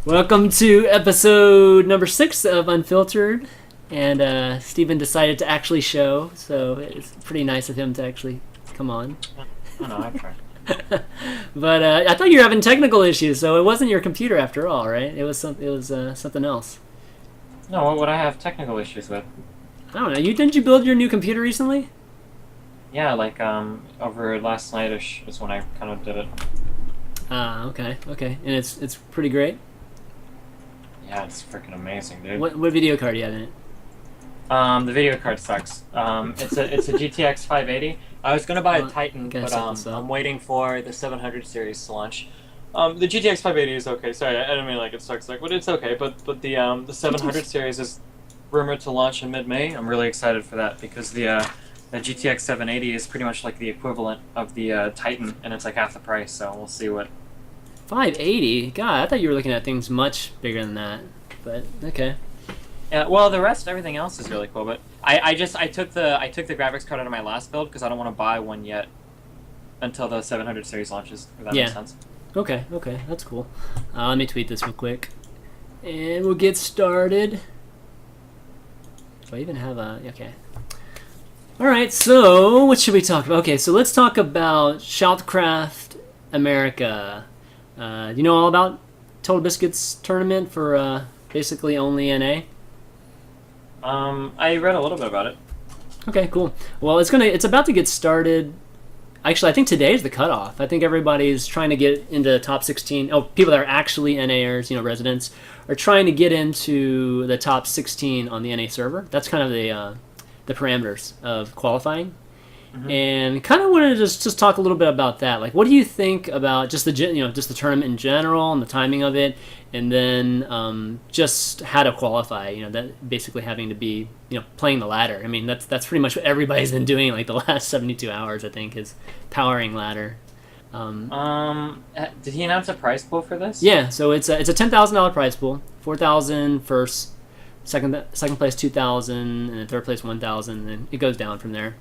Welcome to episode number 6 of Unfiltered. And Steven decided to actually show, so it's pretty nice of him to actually come on. Oh, no, I tried. But I thought you were having technical issues, so it wasn't your computer after all, right? It was something else. No, what would I have technical issues with? I don't know. Didn't you build your new computer recently? Yeah, like over last night-ish is when I kind of did it. Okay. And it's pretty great. Yeah, it's freaking amazing, dude. What video card do you have in it? The video card sucks. It's a GTX 580. I was gonna buy a Titan, okay, but I'm waiting for the 700 series to launch. The GTX 580 is okay. Sorry, I don't mean like it sucks, but it's okay. But the 700 series is rumored to launch in mid-May. I'm really excited for that because the GTX 780 is pretty much like the equivalent of the Titan, and it's like half the price. So we'll see what. 580? God, I thought you were looking at things much bigger than that. But okay. Yeah, well, everything else is really cool, but I took the graphics card out of my last build because I don't want to buy one yet until the 700 series launches. If that makes sense. Okay, that's cool. Let me tweet this real quick, and we'll get started. Do I even have a? Okay. All right. So what should we talk about? Okay, so let's talk about SHOUTcraft America. You know all about Total Biscuit's tournament for basically only NA? I read a little bit about it. Okay, cool. Well, it's about to get started. Actually, I think today is the cutoff. I think everybody's trying to get into top 16. Oh, people that are actually NAers, residents, are trying to get into the top 16 on the NA server. That's kind of the parameters of qualifying. Mm-hmm. And kind of wanted to just talk a little bit about that. Like, what do you think about just the tournament in general and the timing of it, and then just how to qualify? That basically having to be playing the ladder. I mean, that's pretty much what everybody's been doing like the last 72 hours. I think is powering ladder. Did he announce a prize pool for this? Yeah, so it's a $10,000 prize pool. 4,000 first, second place 2,000, and then third place 1,000, and it goes down from there.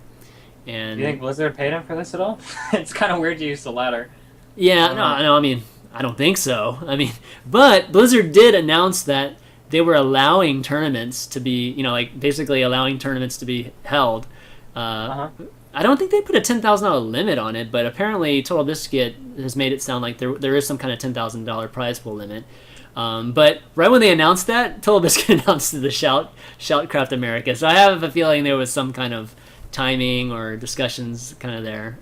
And do you think Blizzard paid him for this at all? It's kind of weird to use the ladder. Yeah, no. I mean, I don't think so. I mean, but Blizzard did announce that they were allowing tournaments to be, basically allowing tournaments to be held. I don't think they put a $10,000 limit on it, but apparently Total Biscuit has made it sound like there is some kind of $10,000 prize pool limit. But right when they announced that, Total Biscuit announced the SHOUTcraft America. So I have a feeling there was some kind of timing or discussions kind of there.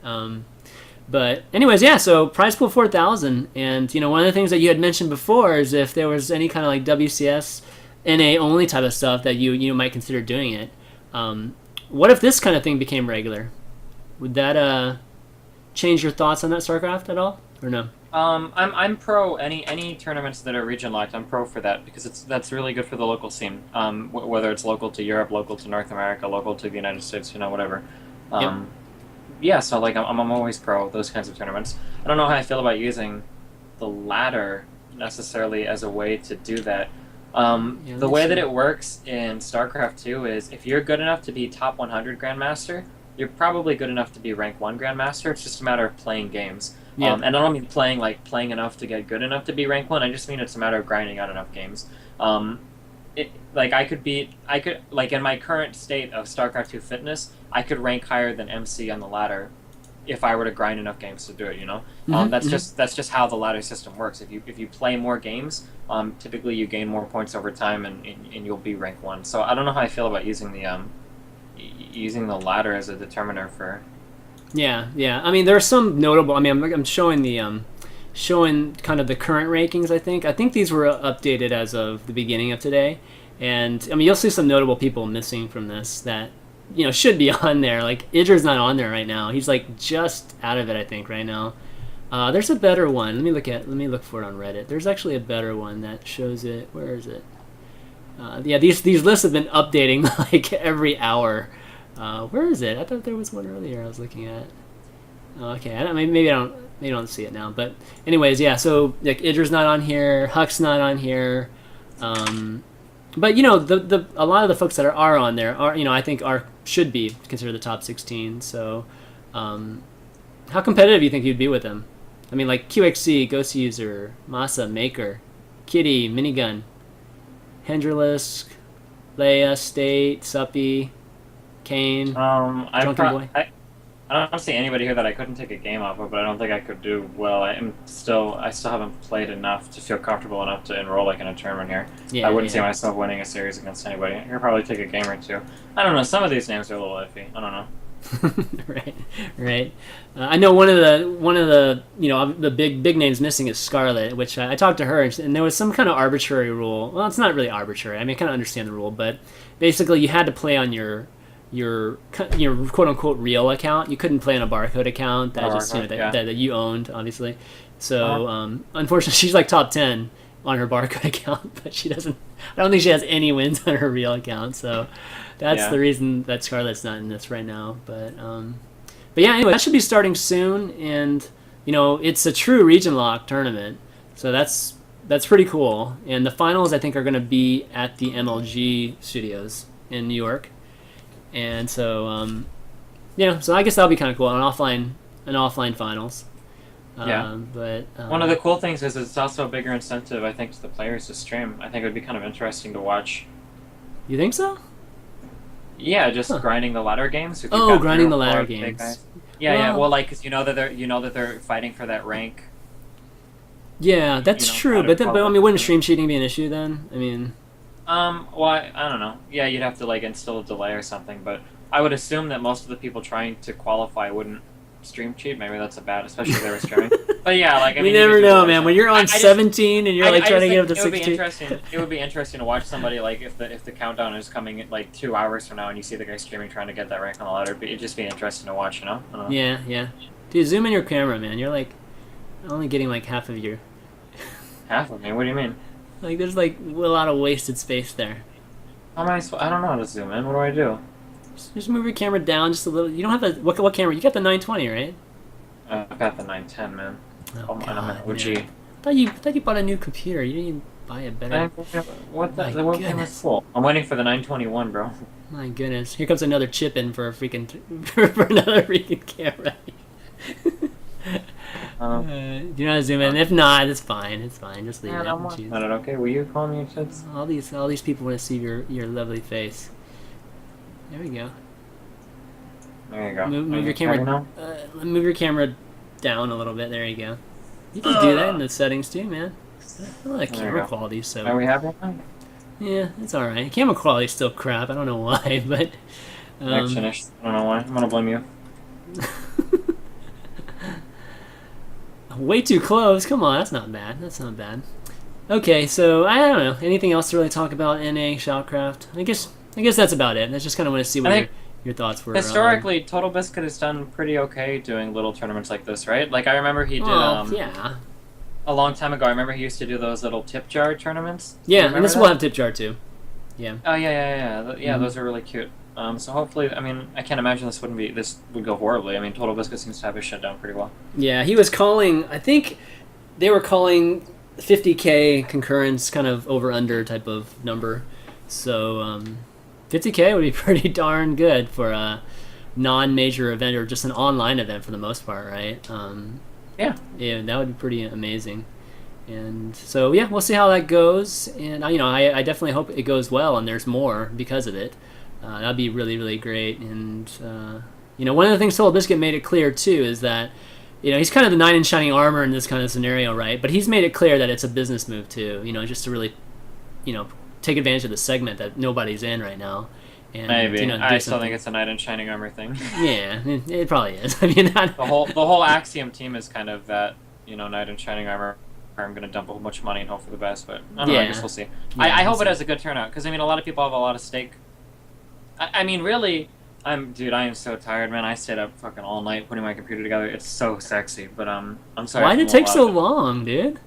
But anyways, yeah, so prize pool 4,000, and one of the things that you had mentioned before is if there was any kind of like WCS NA only type of stuff that you might consider doing it. What if this kind of thing became regular? Would that change your thoughts on that StarCraft at all, or no? I'm pro any tournaments that are region locked. I'm pro for that because that's really good for the local scene. Whether it's local to Europe, local to North America, local to the United States, whatever. Yep. Yeah, so like I'm always pro those kinds of tournaments. I don't know how I feel about using the ladder necessarily as a way to do that. The way that it works in StarCraft 2 is if you're good enough to be top 100 Grandmaster, you're probably good enough to be rank 1 Grandmaster. It's just a matter of playing games. Yeah. And I don't mean playing enough to get good enough to be rank 1. I just mean it's a matter of grinding out enough games. I could in my current state of StarCraft 2 fitness, I could rank higher than MC on the ladder if I were to grind enough games to do it. That's just how the ladder system works. If you play more games, typically you gain more points over time, and you'll be rank 1. So I don't know how I feel about using the ladder as a determiner for. Yeah. I mean, there are some notable. I mean, I'm showing showing kind of the current rankings. I think these were updated as of the beginning of today, and I mean, you'll see some notable people missing from this that should be on there. Like Idrir's not on there right now. He's like just out of it, I think, right now. There's a better one. Let me look for it on Reddit. There's actually a better one that shows it. Where is it? Yeah, these lists have been updating like every hour. Where is it? I thought there was one earlier I was looking at. Okay, maybe I don't see it now. But anyways, yeah. So like Idrir's not on here, Huck's not on here. But a lot of the folks that are on there are I think should be considered the top 16. So how competitive do you think you'd be with them? I mean, like QXC, Ghost User, Masa, Maker, Kitty, Minigun, Henderlisk, Leia, State, Suppy, Kane, Drunken Boy. I don't see anybody here that I couldn't take a game off of, but I don't think I could do well. I still haven't played enough to feel comfortable enough to enroll like in a tournament here. Yeah, I wouldn't see myself winning a series against anybody. I could probably take a game or two. I don't know. Some of these names are a little iffy. I don't know. right. I know one of the the big names missing is Scarlet, which I talked to her, and there was some kind of arbitrary rule. Well, it's not really arbitrary. I mean, I kind of understand the rule, but basically you had to play on your quote unquote real account. You couldn't play on a barcode account that you owned, obviously. So unfortunately, she's like top 10 on her barcode account, but she doesn't. I don't think she has any wins on her real account. So that's the reason that Scarlet's not in this right now. But yeah, anyway, that should be starting soon, and it's a true region lock tournament. So that's pretty cool. And the finals I think are going to be at the MLG studios in New York. And so, so I guess that'll be kind of cool, an offline finals. But one of the cool things is it's also a bigger incentive, I think, to the players to stream. I think it would be kind of interesting to watch. You think so? Yeah, just grinding the ladder games. Grinding the ladder games. Yeah. Well, like, because you know that they're fighting for that rank. Yeah, that's true. But I mean, wouldn't stream cheating be an issue then? I mean. Well, I don't know. Yeah, you'd have to like instill a delay or something, but I would assume that most of the people trying to qualify wouldn't stream cheat. Maybe that's especially if they were streaming. But yeah, like I mean, you never know, man. When you're on 17 and you're like trying to get up to 16. It would be interesting to watch somebody like if the countdown is coming in like 2 hours from now and you see the guy streaming trying to get that rank on the ladder. It'd just be interesting to watch, I don't know. Yeah. Dude, zoom in your camera, man. You're like only getting like half of your. Half of me? What do you mean? Like, there's like a lot of wasted space there. I don't know how to zoom in. What do I do? Just move your camera down just a little. You don't have what camera? You got the 920, right? I've got the 910, man. God, I'm an OG. I thought you bought a new computer. You didn't even buy a better. What camera's full? I'm waiting for the 921, bro. My goodness! Here comes another chip in for a freaking for another freaking camera. Do you know how to zoom in? If not, it's fine. It's fine. Just leave it. Not okay. Will you call me chits? All these people want to see your lovely face. There we go. There you go. Move your camera. Move your camera down a little bit. There you go. You can do that in the settings too, man. The camera quality. So. Are we happy now? Yeah, it's all right. Camera quality is still crap. I don't know why, but. Next finish. I don't know why. I'm gonna blame you. Way too close. Come on, that's not bad. Okay, so I don't know. Anything else to really talk about NA SHOUTcraft? I guess that's about it. I just kind of want to see what your thoughts were. Historically, Total Biscuit has done pretty okay doing little tournaments like this, right? Like I remember he did. Yeah. A long time ago, I remember he used to do those little tip jar tournaments. Yeah, and this will have tip jar too. Yeah. Oh yeah. Those are really cute. So hopefully, I mean, I can't imagine this would go horribly. I mean, Total Biscuit seems to have it shut down pretty well. Yeah, he was calling. I think they were calling 50K concurrence kind of over/under type of number. So 50K would be pretty darn good for a non-major event or just an online event for the most part, right? Yeah, that would be pretty amazing. And so yeah, we'll see how that goes. And I definitely hope it goes well and there's more because of it. That'd be really, really great. And, one of the things Total Biscuit made it clear, too, is that, he's kind of the knight in shining armor in this kind of scenario, right? But he's made it clear that it's a business move, too, just to really, take advantage of the segment that nobody's in right now. And, maybe. I still think it's a knight in shining armor thing. Yeah, it probably is. I mean, the whole Axiom team is kind of that, knight in shining armor. I'm going to dump a whole bunch of money and hope for the best, but I don't know, I guess we'll see. Yeah, I hope it has a good turnout, because, a lot of people have a lot of stake. I mean, really, I am so tired, man. I stayed up fucking all night putting my computer together. It's so sexy, but I'm sorry. Why did it take so long, dude?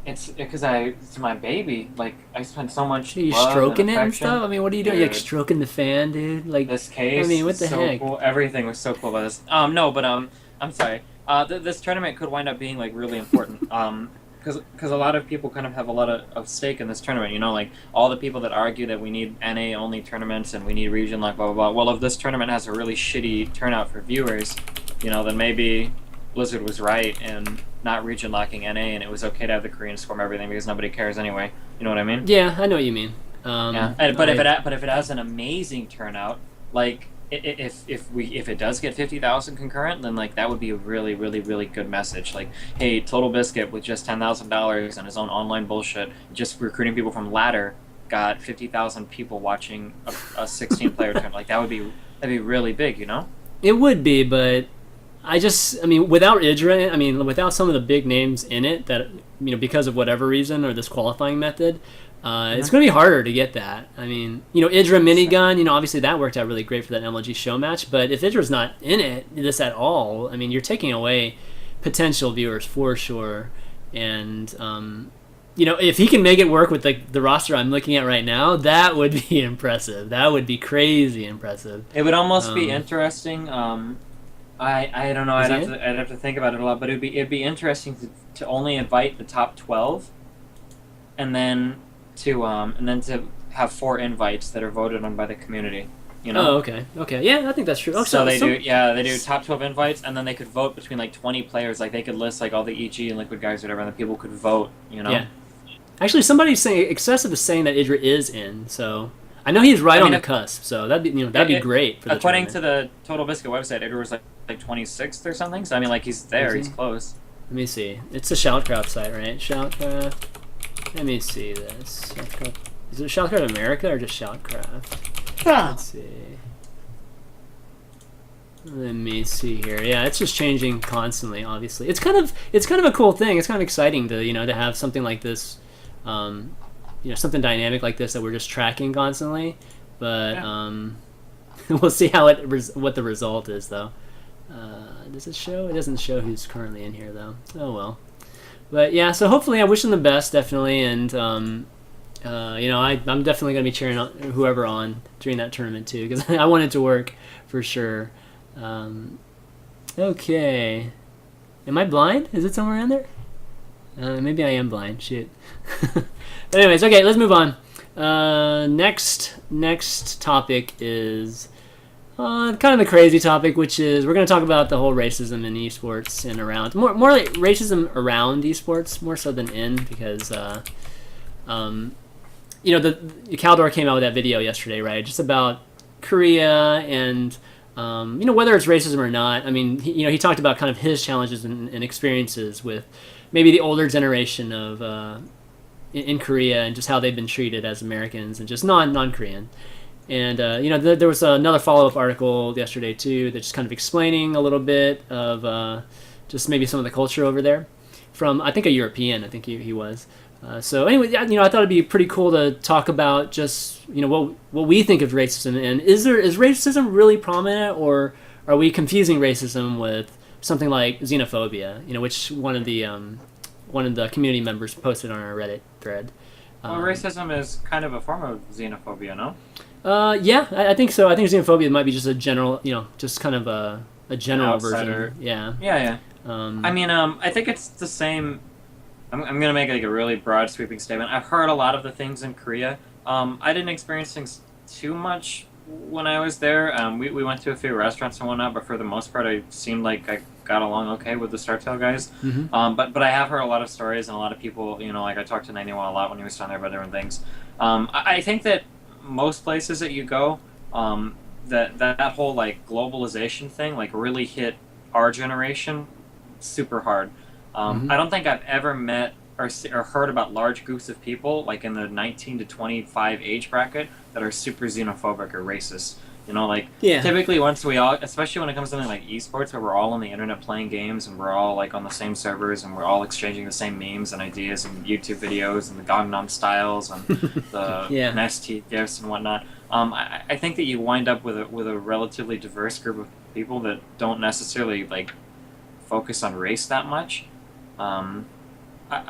It's because it's my baby. Like, I spent so much. Are you stroking it and stuff? I mean, what are you doing? You're like stroking the fan, dude. Like this case. I mean, what the heck? Cool. Everything was so cool about this. No, but I'm sorry. This tournament could wind up being like really important. Because a lot of people kind of have a lot of stake in this tournament, like all the people that argue that we need NA-only tournaments and we need region lock, blah, blah, blah. Well, if this tournament has a really shitty turnout for viewers, then maybe Blizzard was right in not region locking NA, and it was okay to have the Koreans form everything because nobody cares anyway. You know what I mean? Yeah, I know what you mean. Yeah, but if it has an amazing turnout, like if it does get 50,000 concurrent, then like that would be a really really really good message. Like, hey, Total Biscuit with just $10,000 and his own online bullshit, just recruiting people from ladder, got 50,000 people watching a 16-player tournament. Like that'd be really big, you know? It would be, but I mean, without Idra, I mean, without some of the big names in it that, you know, because of whatever reason or this qualifying method, it's going to be harder to get that. I mean, you know, Idra minigun, you know, obviously that worked out really great for that MLG show match, but if Idra's not in this at all, I mean, you're taking away potential viewers for sure. And, you know, if he can make it work with the roster I'm looking at right now, that would be impressive. That would be crazy impressive. It would almost be interesting. I don't know. I'd have to think about it a lot, but it'd be interesting to only invite the top 12, and then to have 4 invites that are voted on by the community. You know? Oh, okay. Yeah, I think that's true. Oh, so they do top 12 invites, and then they could vote between like 20 players. Like they could list like all the EG and Liquid guys or whatever, and then people could vote. You know? Yeah. Actually, somebody's saying Excessive is saying that Idra is in, so I know he's on the cusp. So that'd be great for the according to the Total Biscuit website, Idra was like 26th or something. So I mean, like he's there, he's close. Let me see. It's the SHOUTcraft site, right? SHOUTcraft. Let me see this. SHOUTcraft. Is it SHOUTcraft America or just SHOUTcraft? Let's see. Let me see here. Yeah, it's just changing constantly. Obviously, it's kind of a cool thing. It's kind of exciting to to have something like this, something dynamic like this that we're just tracking constantly. But we'll see what the result is though. Does it show? It doesn't show who's currently in here though. Oh well. But yeah, so hopefully I wish them the best definitely, and I'm definitely gonna be cheering on whoever on during that tournament too because I want it to work for sure. Okay. Am I blind? Is it somewhere in there? Maybe I am blind. Shit. Anyways, okay, let's move on. Next topic is kind of a crazy topic, which is we're going to talk about the whole racism in esports and around more like racism around esports more so than in because the Caldor came out with that video yesterday, right? Just about Korea and whether it's racism or not. I mean, he talked about kind of his challenges and experiences with maybe the older generation of in Korea and just how they've been treated as Americans and just non-Korean. And there was another follow-up article yesterday too that's just kind of explaining a little bit of just maybe some of the culture over there from I think a European. I think he was. So anyway, I thought it'd be pretty cool to talk about just what we think of racism, and is racism really prominent, or are we confusing racism with something like xenophobia? Which one of the community members posted on our Reddit thread. Well, racism is kind of a form of xenophobia, no? Yeah, I think so. I think xenophobia might be just a general, just kind of a general version. Yeah. Yeah. I mean, I think it's the same. I'm going to make like a really broad sweeping statement. I've heard a lot of the things in Korea. I didn't experience things too much when I was there. We went to a few restaurants and whatnot, but for the most part, I seemed like I got along okay with the StarTale guys. Mm-hmm. But I have heard a lot of stories and a lot of people, like I talked to 91 a lot when he was down there about different things. I think that most places that you go, that whole like globalization thing like really hit our generation super hard. Mm-hmm. I don't think I've ever met or heard about large groups of people like in the 19 to 25 age bracket that are super xenophobic or racist. Typically once we all, especially when it comes to something like eSports where we're all on the internet playing games and we're all like on the same servers and we're all exchanging the same memes and ideas and YouTube videos and the Gangnam styles and the nasty gifs and whatnot. I think that you wind up with a relatively diverse group of people that don't necessarily like focus on race that much.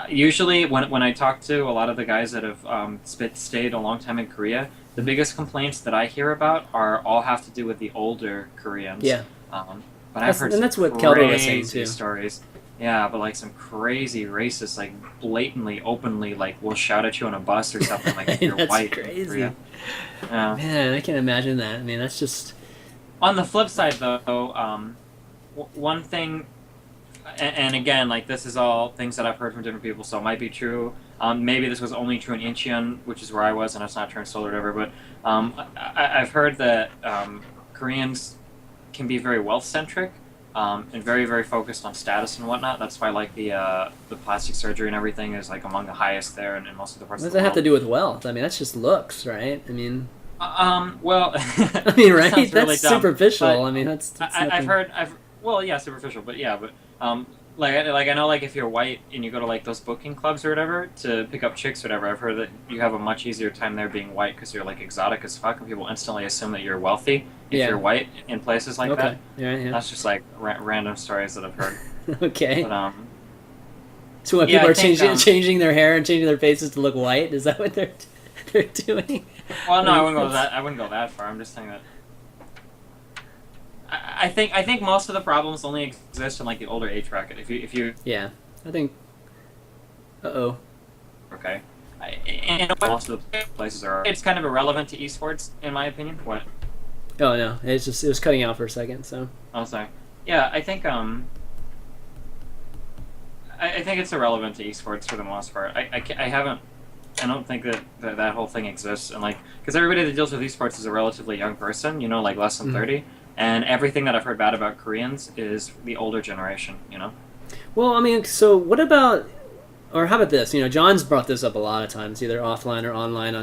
Usually when I talk to a lot of the guys that have stayed a long time in Korea, the biggest complaints that I hear about all have to do with the older Koreans. Yeah. But I've heard that's what Kelder was saying too. Stories. Yeah, but like some crazy racist, like blatantly, openly, like will shout at you on a bus or something like if you're that's white. Crazy. Yeah. Man, I can't imagine that. I mean, that's just. On the flip side, though, one thing and again, like this is all things that I've heard from different people, so it might be true. Maybe this was only true in Incheon, which is where I was, and it's not true in Seoul or whatever. But I've heard that Koreans can be very wealth centric, and very very focused on status and whatnot. That's why like the plastic surgery and everything is like among the highest there in most of the parts What of does the that have world. to do with wealth? I mean, that's just looks, right? I mean, Well, I mean, this right? sounds That's really dumb, superficial. but I mean, that's I've nothing. heard well, yeah, superficial, but yeah, but like I know like if you're white and you go to like those booking clubs or whatever to pick up chicks or whatever, I've heard that you have a much easier time there being white because you're like exotic as fuck, and people instantly assume that you're wealthy if Yeah. you're white in places like that. Okay. Yeah. Yeah. That's just like random stories that I've heard. Okay. But So when yeah, people I are think changing their hair and changing their faces to look white, is that what they're doing? well, no, I I mean, wouldn't go that's that I wouldn't go that far. I'm just saying that I think most of the problems only exist in like the older age bracket. If you yeah. I think. Uh-oh. okay. And most of the places are. It's kind of irrelevant to esports, in my opinion. What? Oh no, it was cutting out for a second. So Oh, sorry. Yeah, I think I think it's irrelevant to esports for the most part. I haven't. I don't think that whole thing exists, and like because everybody that deals with esports is a relatively young person, you know, like less than Mhm. 30, and everything that I've heard bad about Koreans is the older generation, you know. well, I mean, so what about, or how about this? You know, John's brought this up a lot of times, either offline or online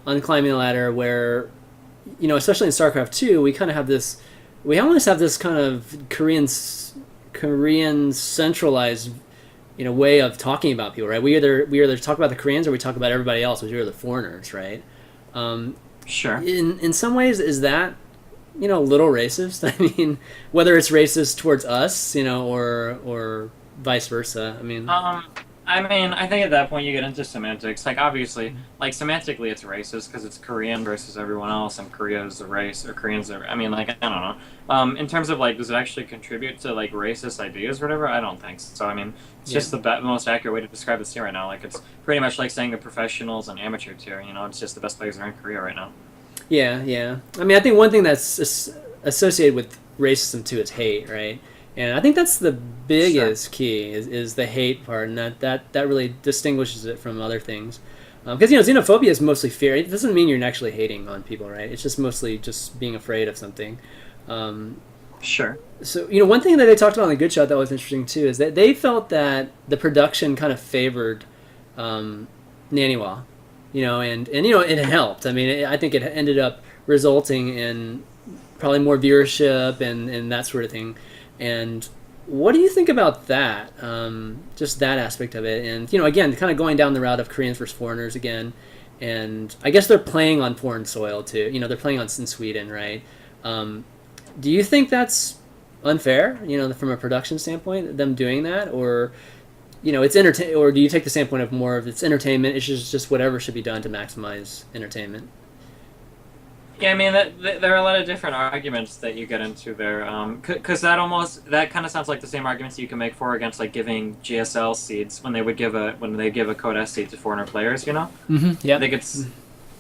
on climbing the ladder, where you know, especially in StarCraft 2, we kind of have this, we almost have this kind of Korean centralized, you know, way of talking about people, right? We either talk about the Koreans or we talk about everybody else, which are the foreigners, right? Um, Sure. in some ways, is that, you know, a little racist? I mean, whether it's racist towards us, you know, or vice versa. I mean, I mean, I think at that point you get into semantics. Like, obviously, like semantically, it's racist because it's Korean versus everyone else, and Korea is a race, or Koreans are. I mean, like, I don't know. In terms of like, does it actually contribute to like racist ideas or whatever? I don't think so. I mean, it's yeah. just the most accurate way to describe this tier right now. Like, it's pretty much like saying the professionals and amateur tier. You know, it's just the best players are in Korea right now. Yeah, yeah. I mean, I think one thing that's associated with racism too is hate, right? And I think that's the Sure. biggest key is the hate part, and that really distinguishes it from other things. Because you know, xenophobia is mostly fear. It doesn't mean you're actually hating on people, right? It's just mostly just being afraid of something. Um, Sure. so you know, one thing that they talked about in the Good Shot that was interesting too is that they felt that the production kind of favored um, Naniwa, you know, and you know it helped. I mean, I think it ended up resulting in probably more viewership and that sort of thing. And what do you think about that? Just that aspect of it, and you know, again, kind of going down the route of Koreans versus foreigners again, and I guess they're playing on foreign soil too. You know, they're playing on in Sweden, right? Um, do you think that's unfair? You know, from a production standpoint, them doing that, or you know, it's entertain, or do you take the standpoint of more of it's entertainment? It's just whatever should be done to maximize entertainment. Yeah, I mean, there are a lot of different arguments that you get into there. Because that kind of sounds like the same arguments you can make for or against like giving GSL seeds when they give a Code S seed to foreigner players. You know, Mm-hmm. I Yep. think it's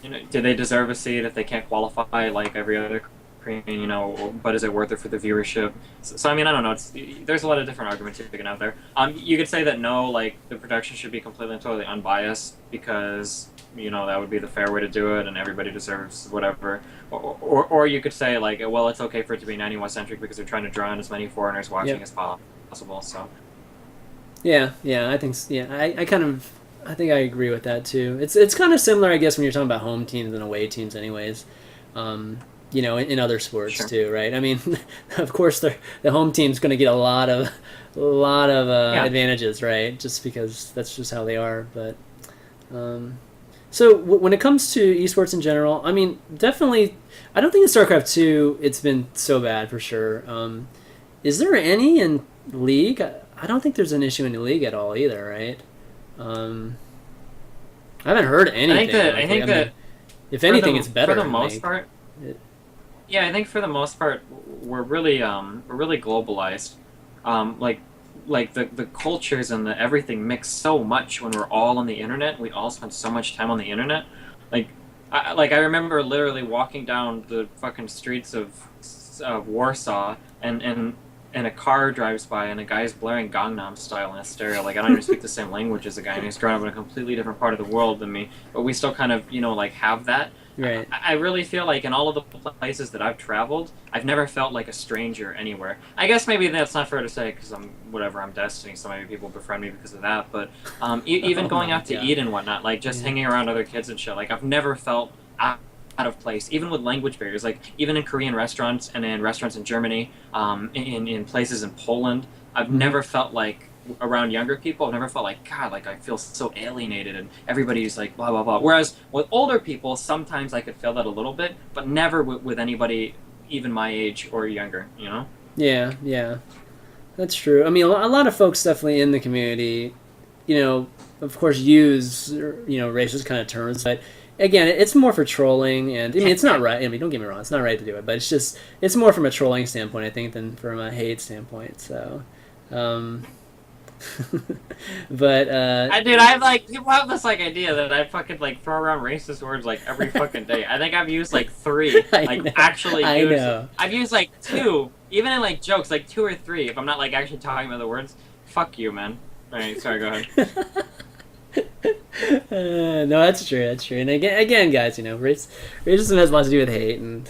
you know, do they deserve a seed if they can't qualify like every other Korean? You know, but is it worth it for the viewership? So I mean, I don't know. There's a lot of different arguments you can out there. You could say that no, like the production should be completely and totally unbiased because you know that would be the fair way to do it, and everybody deserves whatever. Or you could say like, well, it's okay for it to be 91 centric because they're trying to draw in as many foreigners watching Yep. as possible. So Yeah. Yeah. I think. Yeah. I kind of. I think I agree with that too. It's kind of similar, I guess, when you're talking about home teams and away teams, anyways. Um, you know, in other sports sure, too, right? I mean, of course, the home team's going to get a lot of yeah. advantages, right? Just because that's just how they are. But um, so when it comes to esports in general, I mean, definitely, I don't think in StarCraft 2 it's been so bad for sure. Is there any in League? I don't think there's an issue in the League at all either, right? Um, I haven't heard anything. I Lately. think I that mean, if anything, it's for better the in most League. part, It, yeah, I think for the most part we're really globalized. Like the cultures and the everything mix so much when we're all on the internet. We all spend so much time on the internet. Like I remember literally walking down the fucking streets of Warsaw and and a car drives by and a guy's blaring Gangnam Style in a stereo. Like I don't even speak the same language as the guy, and he's growing up in a completely different part of the world than me. But we still kind of, like have that. Right. I really feel like in all of the places that I've traveled, I've never felt like a stranger anywhere. I guess maybe that's not fair to say because I'm Destiny, so maybe people befriend me because of that. But even going out to eat and whatnot, like just hanging around other kids and shit, like I've never felt out of place, even with language barriers. Like even in Korean restaurants and in restaurants in Germany, in places in Poland, I've never felt like around younger people, I've never felt like, God, like I feel so alienated and everybody's like blah blah blah. Whereas with older people, sometimes I could feel that a little bit, but never with anybody even my age or younger. Yeah, that's true. I mean, a lot of folks definitely in the community, of course, use racist kind of terms, but again, it's more for trolling, and I mean, it's not right. I mean, don't get me wrong, it's not right to do it, but it's more from a trolling standpoint, I think, than from a hate standpoint. So. But I've like people have this like idea that I fucking like throw around racist words like every fucking day. I think I've used like 3, like actually used. I've used like 2, even in like jokes, like 2 or 3. If I'm not like actually talking about the words, fuck you, man. All right, sorry, go ahead. No, that's true. And again, guys, racism has a lot to do with hate, and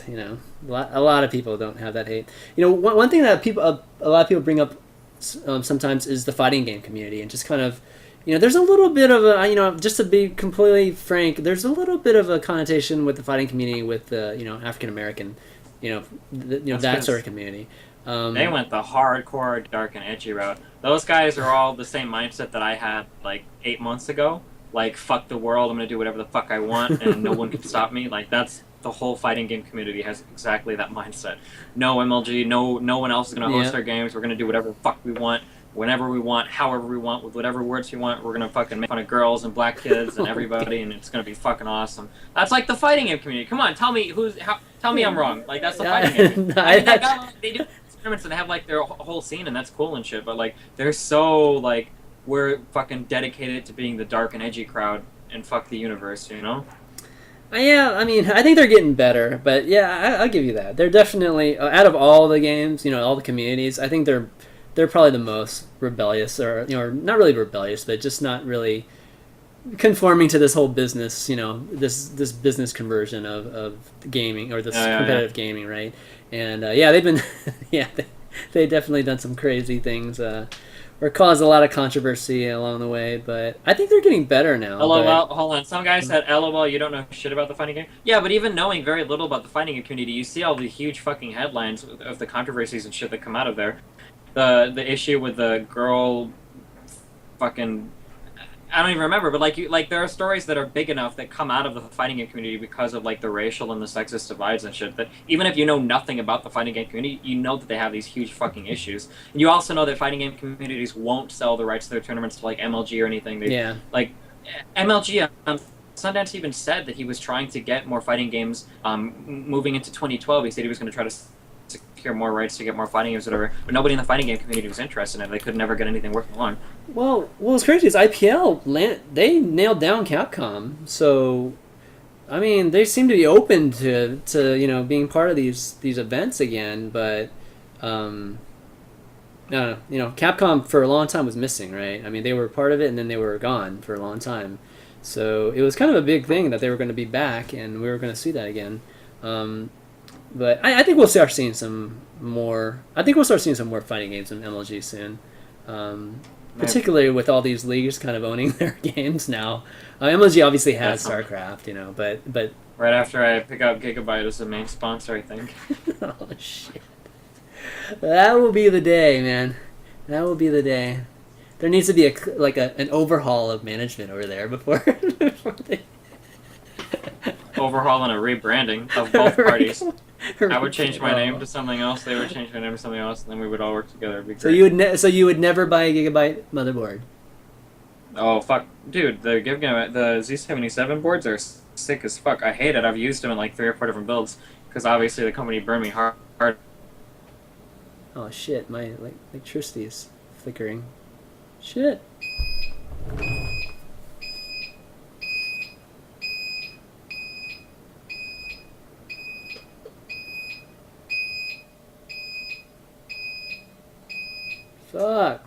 a lot of people don't have that hate. One thing that a lot of people bring up sometimes is the fighting game community, and just kind of, there's a little bit of a, just to be completely frank, there's a little bit of a connotation with the fighting community with the, African American, that sort of community. They went the hardcore, dark and edgy route. Those guys are all the same mindset that I had like 8 months ago. Like, fuck the world, I'm gonna do whatever the fuck I want, and no one can stop me. Like, that's the whole fighting game community has exactly that mindset. No MLG, no one else is gonna host our games. We're gonna do whatever the fuck we want, whenever we want, however we want, with whatever words we want. We're gonna fucking make fun of girls and black kids and everybody, and it's gonna be fucking awesome. That's like the fighting game community. Come on, tell me tell me I'm wrong. Like, that's the fighting game community. I mean, they do tournaments and they have like their whole scene, and that's cool and shit. But like, they're so like, we're fucking dedicated to being the dark and edgy crowd, and fuck the universe, Yeah, I mean, I think they're getting better, but yeah, I'll give you that. They're definitely, out of all the games, all the communities, I think they're probably the most rebellious, or not really rebellious, but just not really conforming to this whole business, this business conversion of gaming, or this competitive gaming, right? And they've been, they definitely done some crazy things. Or caused a lot of controversy along the way, but I think they're getting better now. LOL, hold on. Some guy said, LOL, you don't know shit about the fighting game? Yeah, but even knowing very little about the fighting game community, you see all the huge fucking headlines of the controversies and shit that come out of there. The issue with the girl fucking... I don't even remember, but like there are stories that are big enough that come out of the fighting game community because of like the racial and the sexist divides and shit, that even if you know nothing about the fighting game community, you know that they have these huge fucking issues. And you also know that fighting game communities won't sell the rights to their tournaments to like MLG or anything. Like MLG Sundance even said that he was trying to get more fighting games moving into 2012. He said he was going to try to secure more rights to get more fighting games, whatever. But nobody in the fighting game community was interested in it. They could never get anything working along. Well, what's crazy is IPL they nailed down Capcom. So, I mean, they seem to be open to being part of these events again. But, Capcom for a long time was missing, right? I mean, they were part of it and then they were gone for a long time. So it was kind of a big thing that they were going to be back, and we were going to see that again. But I think we'll start seeing some more. I think we'll start seeing some more fighting games in MLG soon, particularly with all these leagues kind of owning their games now. MLG obviously has StarCraft, but right after I pick up Gigabyte as the main sponsor, I think. Oh shit! That will be the day, man. That will be the day. There needs to be an overhaul of management over there before they... Overhaul and a rebranding of both parties. I would change my name to something else. They would change my name to something else, and then we would all work together. It'd be great. So you would never buy a Gigabyte motherboard? Oh fuck, dude! The Z77 boards are sick as fuck. I hate it. I've used them in like 3 or 4 different builds because obviously the company burned me hard. Oh shit! My electricity is flickering. Shit. Fuck.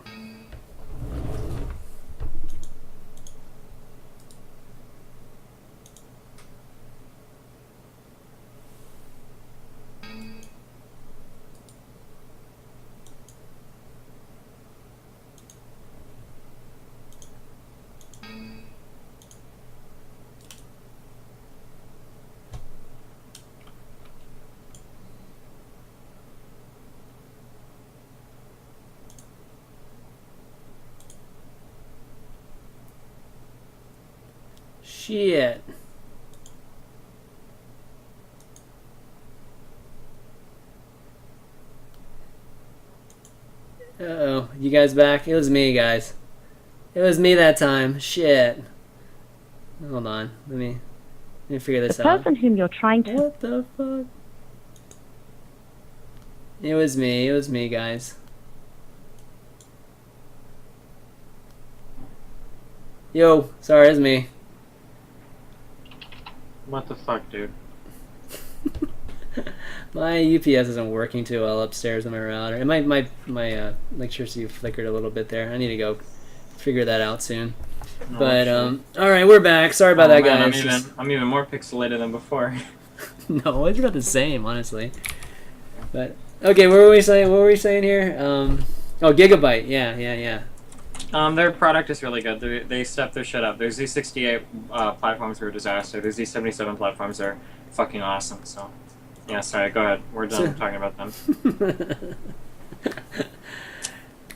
Shit. Uh-oh. You guys back? It was me, guys. It was me that time. Shit. Hold on. Let me figure this out. The person whom you're trying to... What the fuck? It was me. It was me, guys. Yo. Sorry, it's me. What the fuck, dude? My UPS isn't working too well upstairs on my router. And my electricity flickered a little bit there. I need to go figure that out soon. No, But sure. all right, we're back. Sorry about that, man, guys. I'm even more pixelated than before. No, it's about the same, honestly. But okay, what were we saying? What were we saying here? Oh, Gigabyte. Yeah. Their product is really good. They step their shit up. There's these 68 platforms were a disaster. There's these 77 platforms that are fucking awesome. So, yeah, sorry, go ahead. We're done talking about them.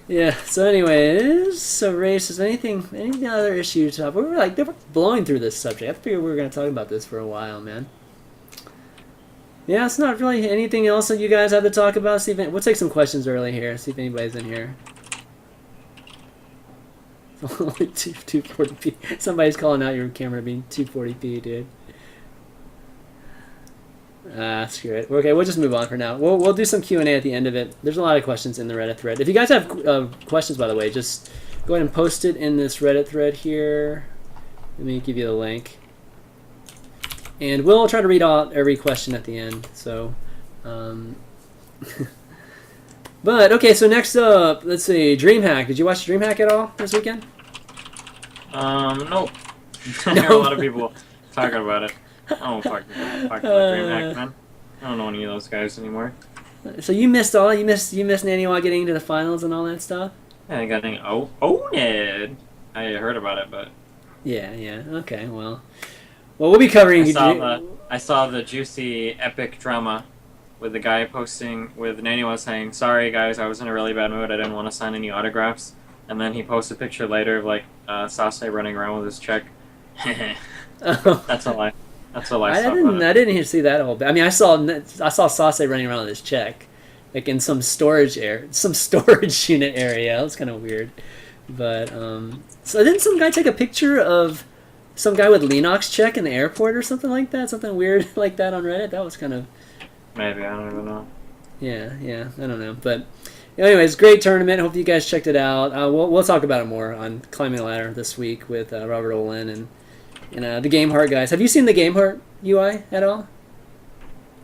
Yeah. So, anyways, so races. Any other issues? We were blowing through this subject. I figured we were going to talk about this for a while, man. Yeah, it's not really anything else that you guys have to talk about. We'll take some questions early here. See if anybody's in here. Only 240p. Somebody's calling out your camera being 240p, dude. Screw it. Okay, we'll just move on for now. We'll do some Q&A at the end of it. There's a lot of questions in the Reddit thread. If you guys have questions, by the way, just go ahead and post it in this Reddit thread here. Let me give you the link. And we'll try to read out every question at the end. So, but okay. So next up, let's see, Dreamhack. Did you watch Dreamhack at all this weekend? Nope. I hear a lot of people talking about it. Oh fuck about Dreamhack, man. I don't know any of those guys anymore. So you missed Naniwa getting into the finals and all that stuff. Yeah, I got any. Oh, Ned. I heard about it, but yeah. Okay, well, we'll be covering. I saw the juicy epic drama with the guy posting with Naniwa saying, "Sorry guys, I was in a really bad mood. I didn't want to sign any autographs." And then he posted a picture later of like Sase running around with his check. That's all I saw. I didn't even see that whole bit. I mean, I saw Sase running around with his check, like in some storage unit area. That was kind of weird. But so didn't some guy take a picture of some guy with Lennox check in the airport or something like that? Something weird like that on Reddit. That was kind of maybe, I don't even know. Yeah, I don't know. But anyways, great tournament. Hope you guys checked it out. We'll talk about it more on Climbing the Ladder this week with Robert Olin and the Game Heart guys. Have you seen the Game Heart UI at all?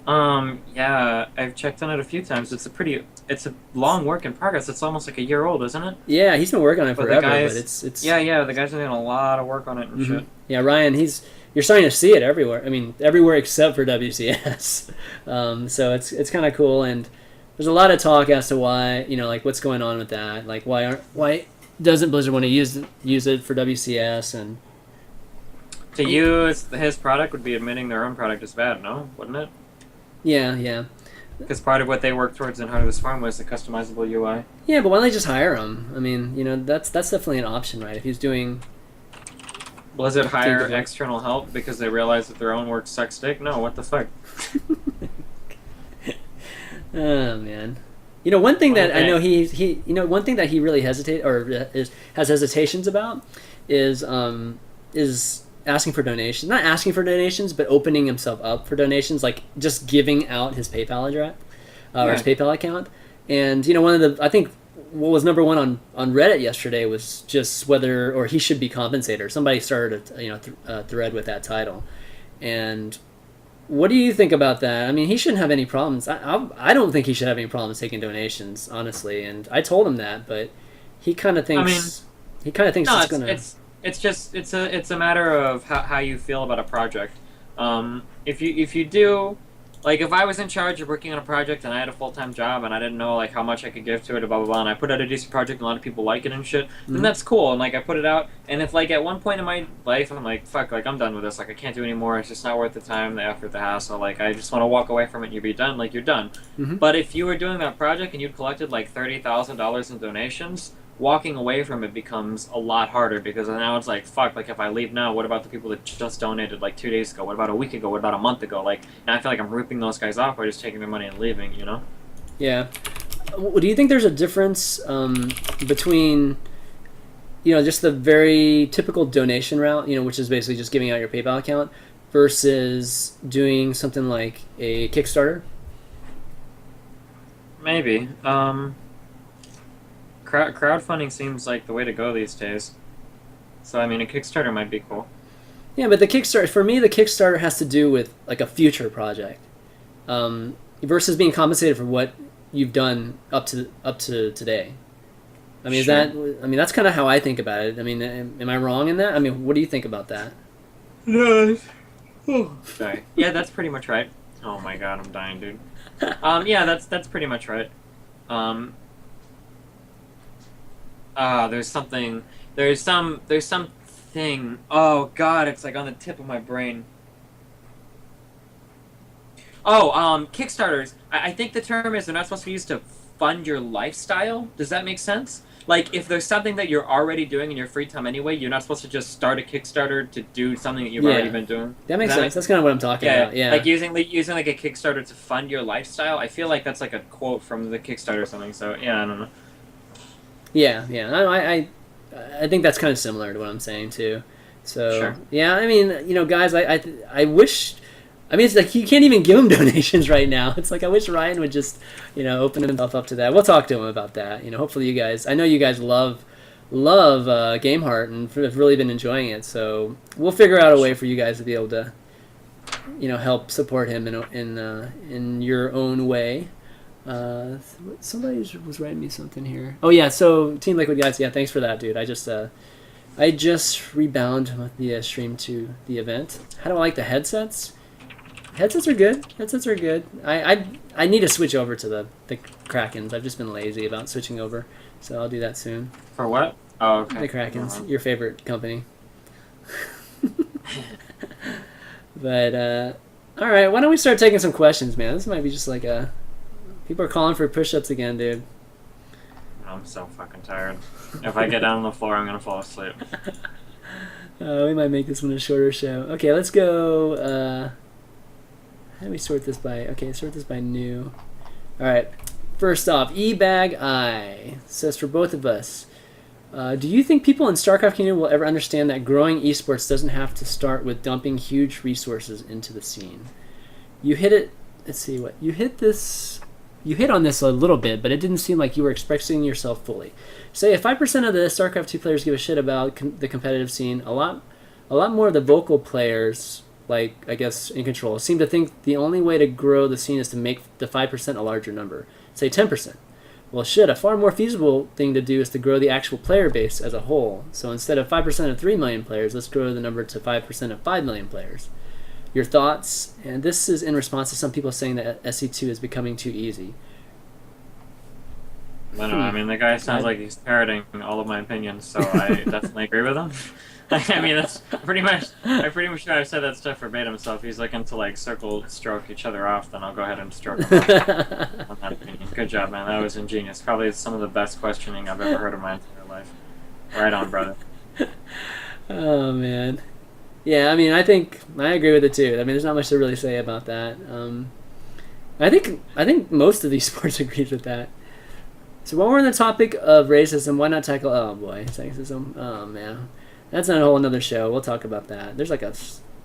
Yeah, I've checked on it a few times. It's a long work in progress. It's almost like a year old, isn't it? Yeah, he's been working on it forever, but it's Yeah, the guys are doing a lot of work on it and shit. Yeah, Ryan, you're starting to see it everywhere. I mean, everywhere except for WCS. So it's kind of cool, and there's a lot of talk as to why, like what's going on with that. Like why doesn't Blizzard want to use it for WCS? And to use his product would be admitting their own product is bad, no? Wouldn't it? Yeah. Because part of what they worked towards in Heart of the Swarm was the customizable UI. Yeah, but why don't they just hire him? I mean, that's definitely an option, right? If he's doing... Blizzard hire external help because they realize that their own work sucks dick? No, what the fuck? Oh, man. One thing that I know one thing that he really has hesitations about is asking for donations. Not asking for donations, but opening himself up for donations, like just giving out his PayPal address or his PayPal account. And I think what was number one on Reddit yesterday was just whether or he should be compensated. Or somebody started a thread with that title, and What do you think about that? I mean, he shouldn't have any problems. I don't think he should have any problems taking donations, honestly. And I told him that, but he kind of I mean, thinks he kind of thinks no, it's gonna. it's just it's a matter of how you feel about a project. If you do, like, if I was in charge of working on a project and I had a full-time job and I didn't know, like, how much I could give to it, blah blah blah, and I put out a decent project and a lot of people like it and shit, then that's cool. And like I put it out, and if like at one point in my life I'm like, fuck, like I'm done with this, like I can't do anymore. It's just not worth the time, the effort, the hassle. Like I just want to walk away from it and you be done. Like you're done. But if you were doing that project and you'd collected like $30,000 in donations, walking away from it becomes a lot harder because now it's like, fuck, like if I leave now, what about the people that just donated like 2 days ago? What about a week ago? What about a month ago? Like, and I feel like I'm ripping those guys off by just taking their money and leaving, you know? Yeah. Do you think there's a difference between, just the very typical donation route, which is basically just giving out your PayPal account, versus doing something like a Kickstarter? Maybe. Crowdfunding seems like the way to go these days. So, I mean, a Kickstarter might be cool. Yeah, but for me, the Kickstarter has to do with like a future project, versus being compensated for what you've done up to today. I mean, that's kind of how I think about it. I mean, am I wrong in that? I mean, what do you think about that? No. Sorry. Yeah, that's pretty much right. Oh my god, I'm dying, dude. Yeah, that's pretty much right. There's something. There's something. Oh god, it's like on the tip of my brain. Oh, Kickstarters. I think the term is they're not supposed to be used to fund your lifestyle. Does that make sense? Like, if there's something that you're already doing in your free time anyway, you're not supposed to just start a Kickstarter to do something that you've already been doing. That makes sense. That's kind of what I'm talking about. Yeah. Like using like a Kickstarter to fund your lifestyle. I feel like that's like a quote from the Kickstarter or something. So yeah, I don't know. Yeah. I think that's kind of similar to what I'm saying too. So Sure. Yeah, I mean, guys, I wish. I mean, it's like you can't even give him donations right now. It's like I wish Ryan would just, open himself up to that. We'll talk to him about that. Hopefully you guys. I know you guys love GameHeart and have really been enjoying it. So we'll figure out a way for you guys to be able to, help support him in your own way. Somebody was writing me something here. Oh yeah, so Team Liquid guys, yeah, thanks for that, dude. I just rebound with the stream to the event. How do I like the headsets? Headsets are good. I need to switch over to the Krakens. I've just been lazy about switching over, so I'll do that soon. For what? Oh, okay. The Krakens, your favorite company. But all right, why don't we start taking some questions, man? This might be just like people are calling for push-ups again, dude. I'm so fucking tired. If I get down on the floor, I'm gonna fall asleep. We might make this one a shorter show. Okay, let's go. How do we sort this by? Okay, sort this by new. All right. First off, eBag I says for both of us, do you think people in StarCraft community will ever understand that growing esports doesn't have to start with dumping huge resources into the scene? You hit it. Let's see what you hit this. You hit on this a little bit, but it didn't seem like you were expressing yourself fully. Say if 5% of the StarCraft 2 players give a shit about the competitive scene, a lot more of the vocal players, like I guess in control, seem to think the only way to grow the scene is to make the 5% a larger number. Say 10%. Well, shit, a far more feasible thing to do is to grow the actual player base as a whole. So instead of 5% of 3 million players, let's grow the number to 5% of 5 million players. Your thoughts? And this is in response to some people saying that SC2 is becoming too easy. I don't know. I mean, the guy sounds like he's parroting all of my opinions, so I definitely agree with him. I mean, that's pretty much. I'm pretty much sure I've said that stuff verbatim. So if he's looking to like circle stroke each other off, then I'll go ahead and stroke him off on that opinion. Good job, man. That was ingenious. Probably some of the best questioning I've ever heard in my entire life. Right on, brother. Oh man. Yeah, I mean, I think I agree with it too. I mean, there's not much to really say about that. I think most of these sports agrees with that. So while we're on the topic of racism, why not tackle? Oh boy, sexism. Oh man, that's a whole another show. We'll talk about that. There's like a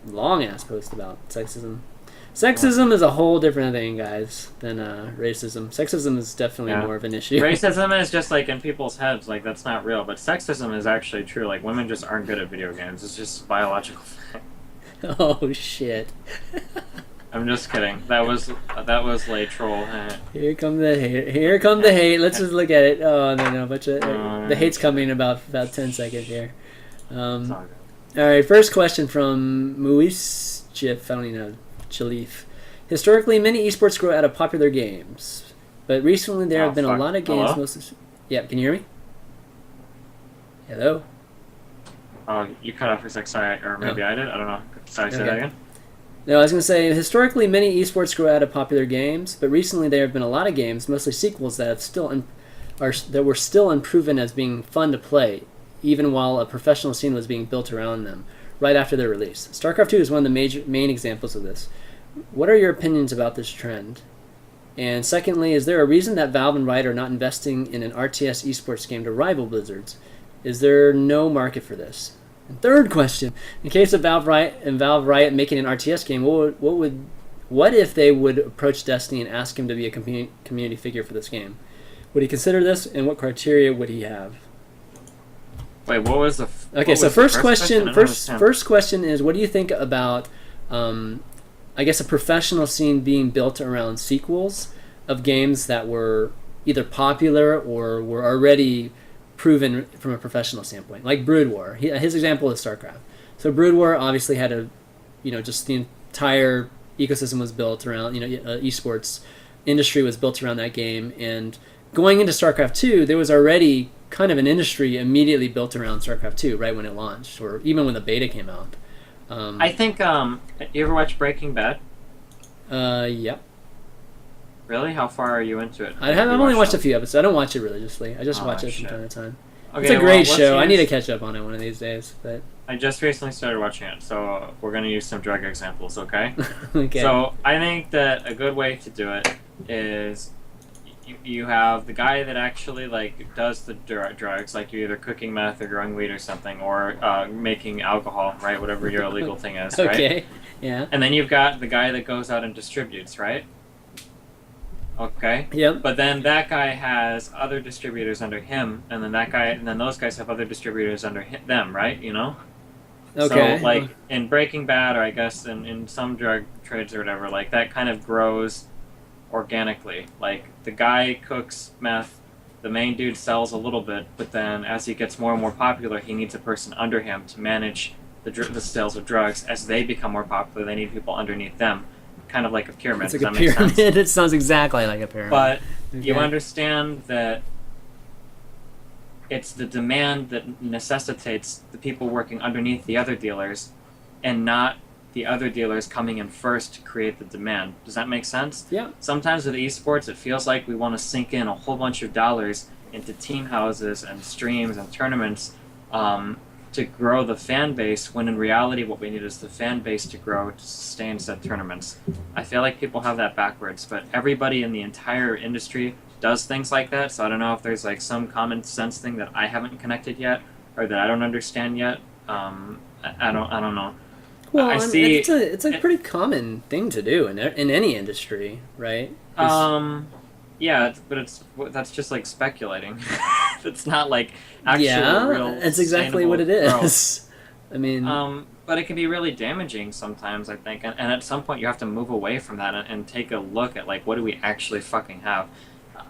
long ass post about sexism. Sexism is a whole different thing, guys, than racism. Sexism is definitely more of an issue. Racism is just like in people's heads, like that's not real. But sexism is actually true. Like women just aren't good at video games. It's just biological. Oh shit. I'm just kidding. That was late troll. Here come the hate. Here come the hate. Let's just look at it. Oh no, but the hate's coming in about 10 seconds here. All right, first question from Muisjif. I don't even know. Chalif. Historically, many esports grow out of popular games, but recently there have been a lot of games. Yeah, can you hear me? Hello. Oh, you cut off for a sec. Sorry, or maybe I did. I don't know. Sorry, say that again. No, I was going to say, historically, many esports grow out of popular games, but recently there have been a lot of games, mostly sequels, that were still unproven as being fun to play, even while a professional scene was being built around them, right after their release. StarCraft 2 is one of the main examples of this. What are your opinions about this trend? And secondly, is there a reason that Valve and Riot are not investing in an RTS esports game to rival Blizzard's? Is there no market for this? And third question: in case of Valve Riot making an RTS game, what if they would approach Destiny and ask him to be a community figure for this game? Would he consider this, and what criteria would he have? Wait, what was the? Okay, so first question is, what do you think about, I guess, a professional scene being built around sequels of games that were either popular or were already proven from a professional standpoint, like Brood War. His example is StarCraft. So Brood War obviously had just the entire ecosystem was built around, esports industry was built around that game. And going into StarCraft 2, there was already kind of an industry immediately built around StarCraft 2, right when it launched, or even when the beta came out. I think, you ever watch Breaking Bad? Yep. Really? How far are you into it? I've only watched a few episodes. I don't watch it religiously. I just watch it from time to time. Okay, it's a great show. I need to catch up on it one of these days. But I just recently started watching it, so we're going to use some drug examples, okay? Okay. So I think that a good way to do it is you have the guy that actually does the drugs, like you're either cooking meth or growing weed or something, or making alcohol, right? Whatever your illegal thing is, right? Okay. Yeah. And then you've got the guy that goes out and distributes, right? Okay. Yep. But then that guy has other distributors under him, and then those guys have other distributors under them, right? Okay. So, in Breaking Bad, or I guess in some drug trades or whatever, that kind of grows organically. Like, the guy cooks meth, the main dude sells a little bit, but then as he gets more and more popular, he needs a person under him to manage the sales of drugs. As they become more popular, they need people underneath them. Kind of like a pyramid. It's like a pyramid. It sounds exactly like a pyramid. But you understand that it's the demand that necessitates the people working underneath the other dealers, and not the other dealers coming in first to create the demand. Does that make sense? Yeah. Sometimes with esports, it feels like we want to sink in a whole bunch of dollars into team houses and streams and tournaments to grow the fan base, when in reality what we need is the fan base to grow to sustain said tournaments. I feel like people have that backwards, but everybody in the entire industry does things like that, so I don't know if there's some common sense thing that I haven't connected yet, or that I don't understand yet. I don't know. Well, it's a pretty common thing to do in any industry, right? Yeah, but that's just speculating. It's not actual real. It's exactly what it is. I mean, but it can be really damaging sometimes, I think, and at some point you have to move away from that and take a look at what do we actually fucking have.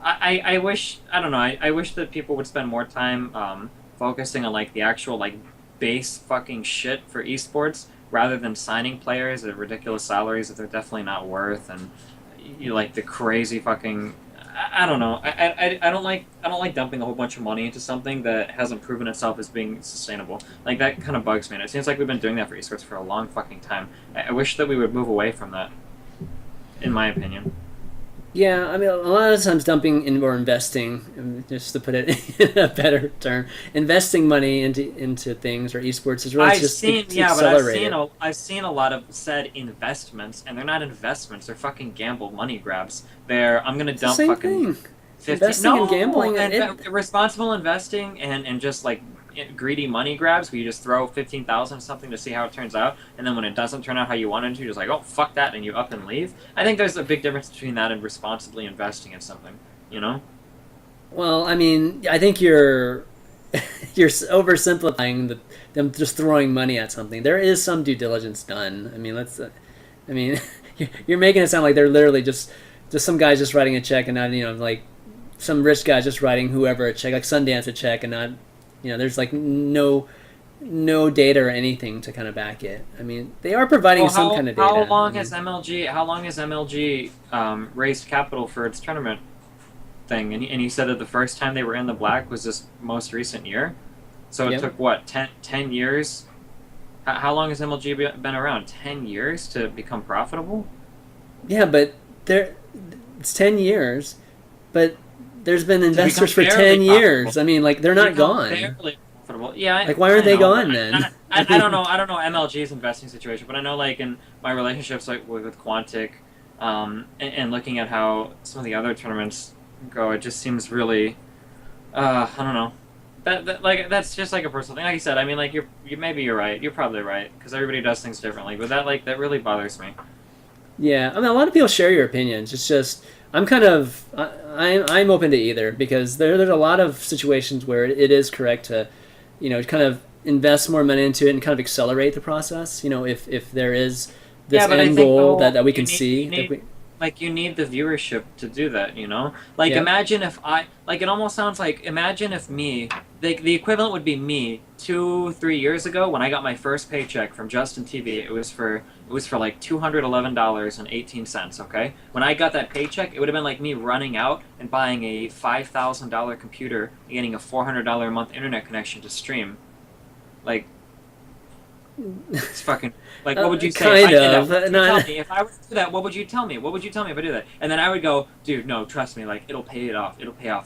I wish that people would spend more time focusing on the actual base fucking shit for esports, rather than signing players at ridiculous salaries that they're definitely not worth, and the crazy fucking. I don't know. I don't like dumping a whole bunch of money into something that hasn't proven itself as being sustainable. That kind of bugs me. And it seems like we've been doing that for esports for a long fucking time. I wish that we would move away from that, in my opinion. Yeah, I mean, a lot of times dumping in or investing, just to put it in a better term, investing money into things or esports is really I've seen a lot of said investments, and they're not investments. They're fucking gamble money grabs. I'm gonna dump same fucking thing. 50. Investing and gambling, responsible investing and just greedy money grabs where you just throw 15,000 something to see how it turns out, and then when it doesn't turn out how you wanted to, you're just oh fuck that, and you up and leave. I think there's a big difference between that and responsibly investing in something, Well, I mean, I think you're oversimplifying them just throwing money at something. There is some due diligence done. I mean, I mean, you're making it sound like they're literally just some guys just writing a check and not, like some rich guy just writing whoever a check, like Sundance a check, and not, there's like no data or anything to kind of back it. I mean, they are providing some kind of data. How long has MLG raised capital for its tournament thing? And you said that the first time they were in the black was this most recent year. So it took what 10 years? How long has MLG been around? 10 years to become profitable? Yeah, but it's 10 years, but there's been investors for 10 years. I mean, like, they're not gone. Yeah, like, why aren't they gone then? I don't know MLG's investing situation, but I know, like, in my relationships, like with Quantic, and looking at how some of the other tournaments go, it just seems really, I don't know. That's just like a personal thing. Like you said, I mean, like, maybe you're right. You're probably right, because everybody does things differently. But that really bothers me. Yeah, I mean, a lot of people share your opinions. It's just I'm open to either, because there's a lot of situations where it is correct to, kind of invest more money into it and kind of accelerate the process. If there is this end goal that we can see. You need the viewership to do that, Like, imagine if it almost sounds like, imagine if me, the equivalent would be me 2-3 years ago when I got my first paycheck from Justin TV. It was for like $211.18, okay? When I got that paycheck, it would have been like me running out and buying a $5,000 computer and getting a $400 a month internet connection to stream. Like, it's fucking, like, what would you say if I did that? If I were to do that, what would you tell me? What would you tell me if I do that? And then I would go, dude, no, trust me, like, it'll pay off,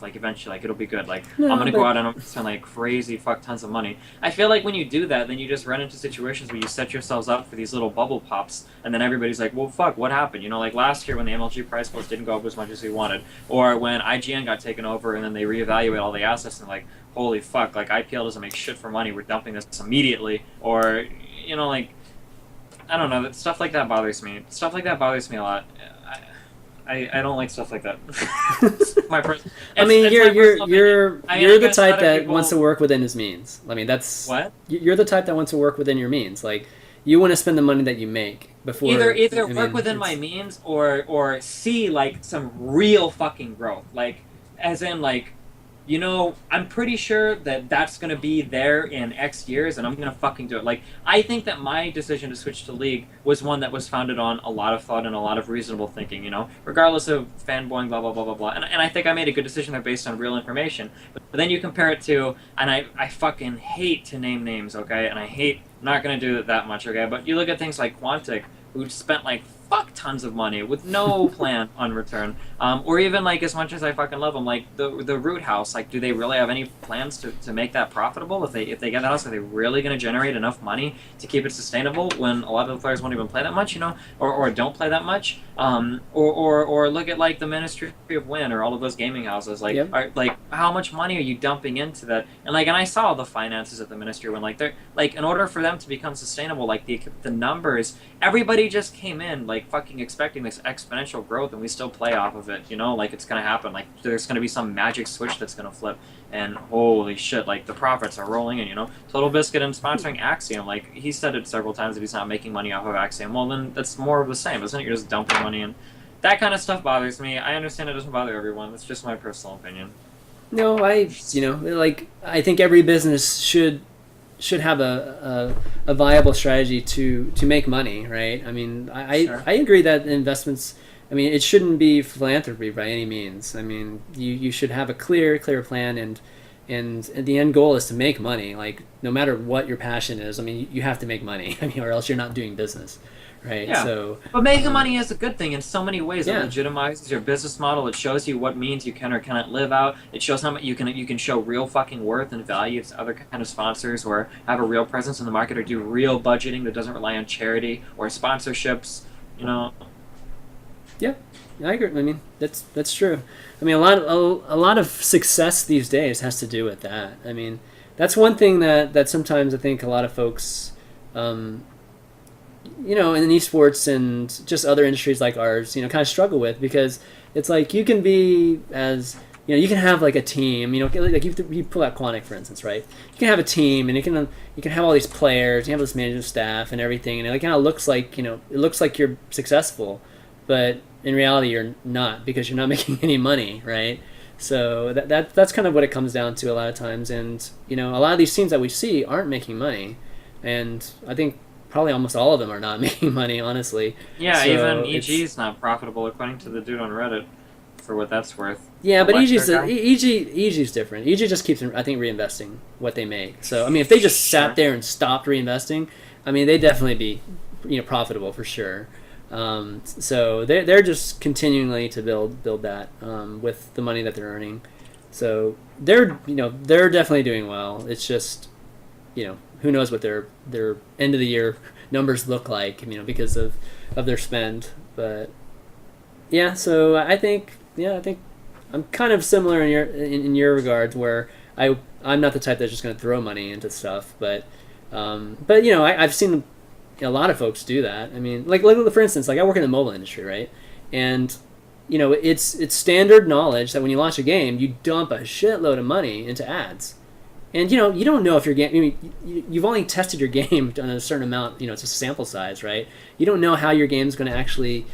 like, eventually, like, it'll be good, like, I'm gonna go out and spend, like, crazy fuck tons of money. I feel like when you do that, then you just run into situations where you set yourselves up for these little bubble pops, and then everybody's like, well, fuck, what happened? Like, last year when the MLG price post didn't go up as much as we wanted, or when IGN got taken over and then they reevaluate all the assets and, like, holy fuck, like, IPL doesn't make shit for money, we're dumping this immediately, or, like, I don't know, stuff like that bothers me. Stuff like that bothers me a lot. I don't like stuff like that. I mean, you're the type that wants to work within his means. I mean, that's what? You're the type that wants to work within your means. Like, you want to spend the money that you make before either work within my means or see, like, some real fucking growth. Like, as in, like, I'm pretty sure that that's going to be there in X years, and I'm going to fucking do it. Like, I think that my decision to switch to League was one that was founded on a lot of thought and a lot of reasonable thinking, regardless of fanboying, blah, blah, blah, blah, blah. And I think I made a good decision there based on real information. But then you compare it to, and I fucking hate to name names, okay? And I'm not going to do it that much, okay? But you look at things like Quantic, who spent, like, fuck tons of money with no plan on return, or even, like, as much as I fucking love them, like the Root House, like, do they really have any plans to make that profitable? If they get that house, are they really going to generate enough money to keep it sustainable when a lot of the players won't even play that much, or don't play that much, or look at, like, the Ministry of Win or all of those gaming houses, like, like, how much money are you dumping into that? And I saw the finances at the Ministry of Win, like, they're, like, in order for them to become sustainable, like, the numbers, everybody just came in, like, fucking expecting this exponential growth, and we still play off of it, like, it's gonna happen, like, there's gonna be some magic switch that's gonna flip, and holy shit, like, the profits are rolling in, Total Biscuit and sponsoring Axiom, like, he said it several times that he's not making money off of Axiom. Well, then that's more of the same, isn't it? You're just dumping money in. That kind of stuff bothers me. I understand it doesn't bother everyone. That's just my personal opinion. No, I think every business should have a viable strategy to make money, right? I mean, I agree that investments, I mean, it shouldn't be philanthropy by any means. I mean, you should have a clear plan, and the end goal is to make money. Like, no matter what your passion is, I mean, you have to make money. I mean, or else you're not doing business, right? Yeah. So, but making money is a good thing in so many ways. It legitimizes your business model. It shows you what means you can or cannot live out. It shows how much you can show real fucking worth and value to other kind of sponsors, or have a real presence in the market, or do real budgeting that doesn't rely on charity or sponsorships. Yeah, I agree. I mean, that's true. I mean, a lot of success these days has to do with that. I mean, that's one thing that sometimes I think a lot of folks, in esports and just other industries like ours, kind of struggle with, because it's like you can be as you can have like a team. Like you pull out Quantic for instance, right? You can have a team, and you can have all these players, you have this management staff and everything, and it kind of looks like it looks like you're successful, but in reality you're not because you're not making any money, right? So that's kind of what it comes down to a lot of times, and a lot of these teams that we see aren't making money, and I think probably almost all of them are not making money, honestly. Yeah, so even EG's not profitable according to the dude on Reddit, for what that's worth. Yeah, but EG's different. EG just keeps, I think, reinvesting what they make. So I mean, if they just sat there and stopped reinvesting, I mean, they'd definitely be profitable for sure. So they're just continually to build that with the money that they're earning. So they're definitely doing well. It's just who knows what their end of the year numbers look like, because of their spend. But yeah, so I think I'm kind of similar in your regards, where I'm not the type that's just going to throw money into stuff, but I've seen a lot of folks do that. I mean, like for instance, like I work in the mobile industry, right? And it's standard knowledge that when you launch a game, you dump a shitload of money into ads. And you don't know if your game. You've only tested your game on a certain amount. It's a sample size, right? You don't know how your game's going to actually,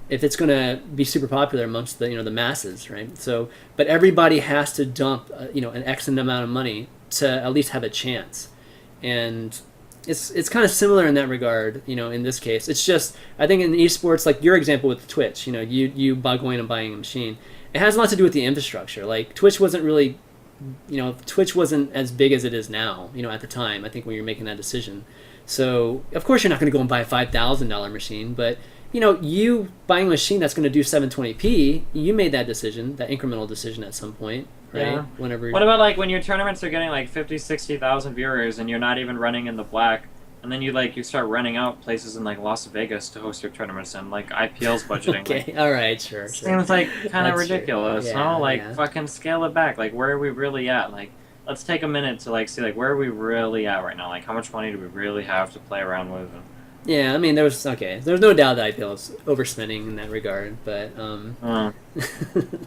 if it's going to be super popular amongst the the masses, right? So, but everybody has to dump an X amount of money to at least have a chance, and it's kind of similar in that regard. In this case, it's just I think in esports, like your example with Twitch, you going and buying a machine, it has a lot to do with the infrastructure. Like Twitch wasn't really. Twitch wasn't as big as it is now, at the time, I think, when you're making that decision. So, of course, you're not going to go and buy a $5,000 machine, but, you buying a machine that's going to do 720p, you made that decision, that incremental decision at some point, right? Yeah. Whenever. What about, like, when your tournaments are getting, like, 50, 60,000 viewers and you're not even running in the black, and then you start renting out places in, like, Las Vegas to host your tournaments and, like, IPL's budgeting. Okay, like, all right, sure. Seems, like, kind of ridiculous, true. no? Like, Yeah. fucking scale it back. Like, where are we really at? Like, let's take a minute to, like, see, like, where are we really at right now? Like, how much money do we really have to play around with? Yeah, I mean, there's no doubt that IPL is overspending in that regard, but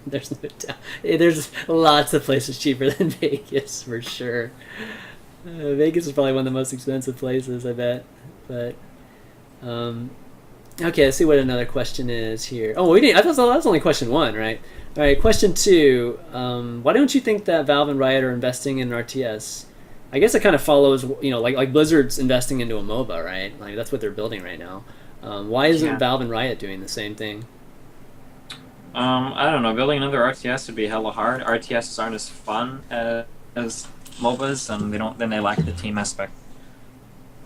there's no doubt. There's lots of places cheaper than Vegas, for sure. Vegas is probably one of the most expensive places, I bet. But okay, let's see what another question is here. Oh, we didn't. I thought that was only question 1, right? All right, question 2. Why don't you think that Valve and Riot are investing in RTS? I guess it kind of follows, like Blizzard's investing into a MOBA, right? Like that's what they're building right now. Why isn't Valve and Riot doing the same thing? I don't know. Building another RTS would be hella hard. RTSs aren't as fun as MOBAs, and they lack the team aspect.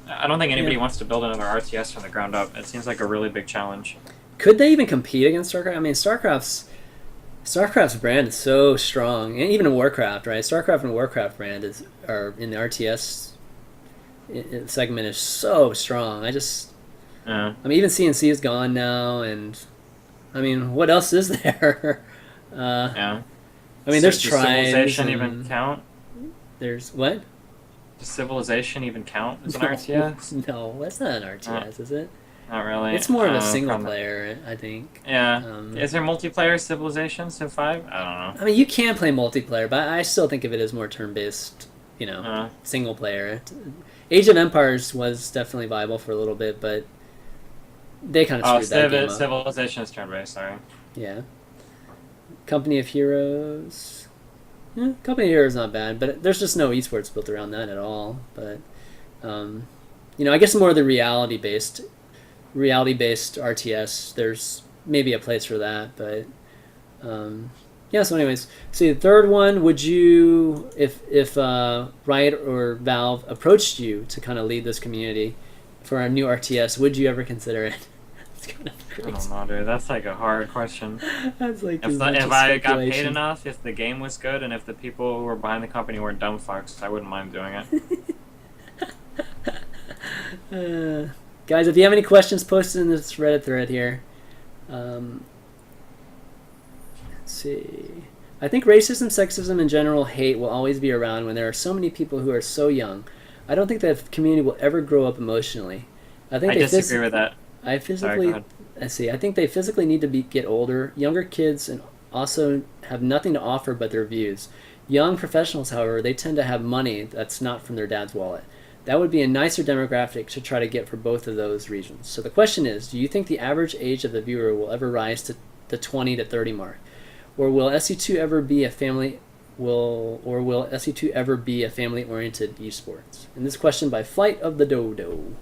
I don't think anybody wants to build another RTS from the ground up. It seems like a really big challenge. Could they even compete against StarCraft? I mean, StarCraft's brand is so strong, and even in Warcraft, right? StarCraft and Warcraft brand are in the RTS segment is so strong. I mean, even CNC is gone now, and I mean, what else is there? Yeah. I mean, there's Tribes. Does Civilization even count? There's what? Does Civilization even count as an RTS? No, that's not an RTS, is it? Not really. It's more of a single player, I think. Yeah. Is there multiplayer Civilization, Civ 5? I don't know. I mean, you can play multiplayer, but I still think of it as more turn-based, single player. Age of Empires was definitely viable for a little bit, but they kind of screwed that game up. Civilization is turn-based, sorry. Yeah. Company of Heroes. Yeah, Company of Heroes not bad, but there's just no esports built around that at all. But, I guess more of the reality-based RTS, there's maybe a place for that, but so anyways, the third one, would you, if Riot or Valve approached you to kind of lead this community for a new RTS, would you ever consider it? It's kind of crazy. I don't know, dude. That's like a hard question. That's like if I got paid enough, if the game was good, and if the people who were behind the company weren't dumb fucks, I wouldn't mind doing it. Guys, if you have any questions, post it in this Reddit thread here. Let's see. I think racism, sexism, and general hate will always be around when there are so many people who are so young. I don't think that community will ever grow up emotionally. I disagree with that. I think they physically need to get older. Younger kids and also have nothing to offer but their views. Young professionals, however, they tend to have money that's not from their dad's wallet. That would be a nicer demographic to try to get for both of those regions. So the question is, do you think the average age of the viewer will ever rise to the 20 to 30 mark? Or will SE2 ever be a family will SE2 ever be a family-oriented esports? And this question by Flight of the Dodo.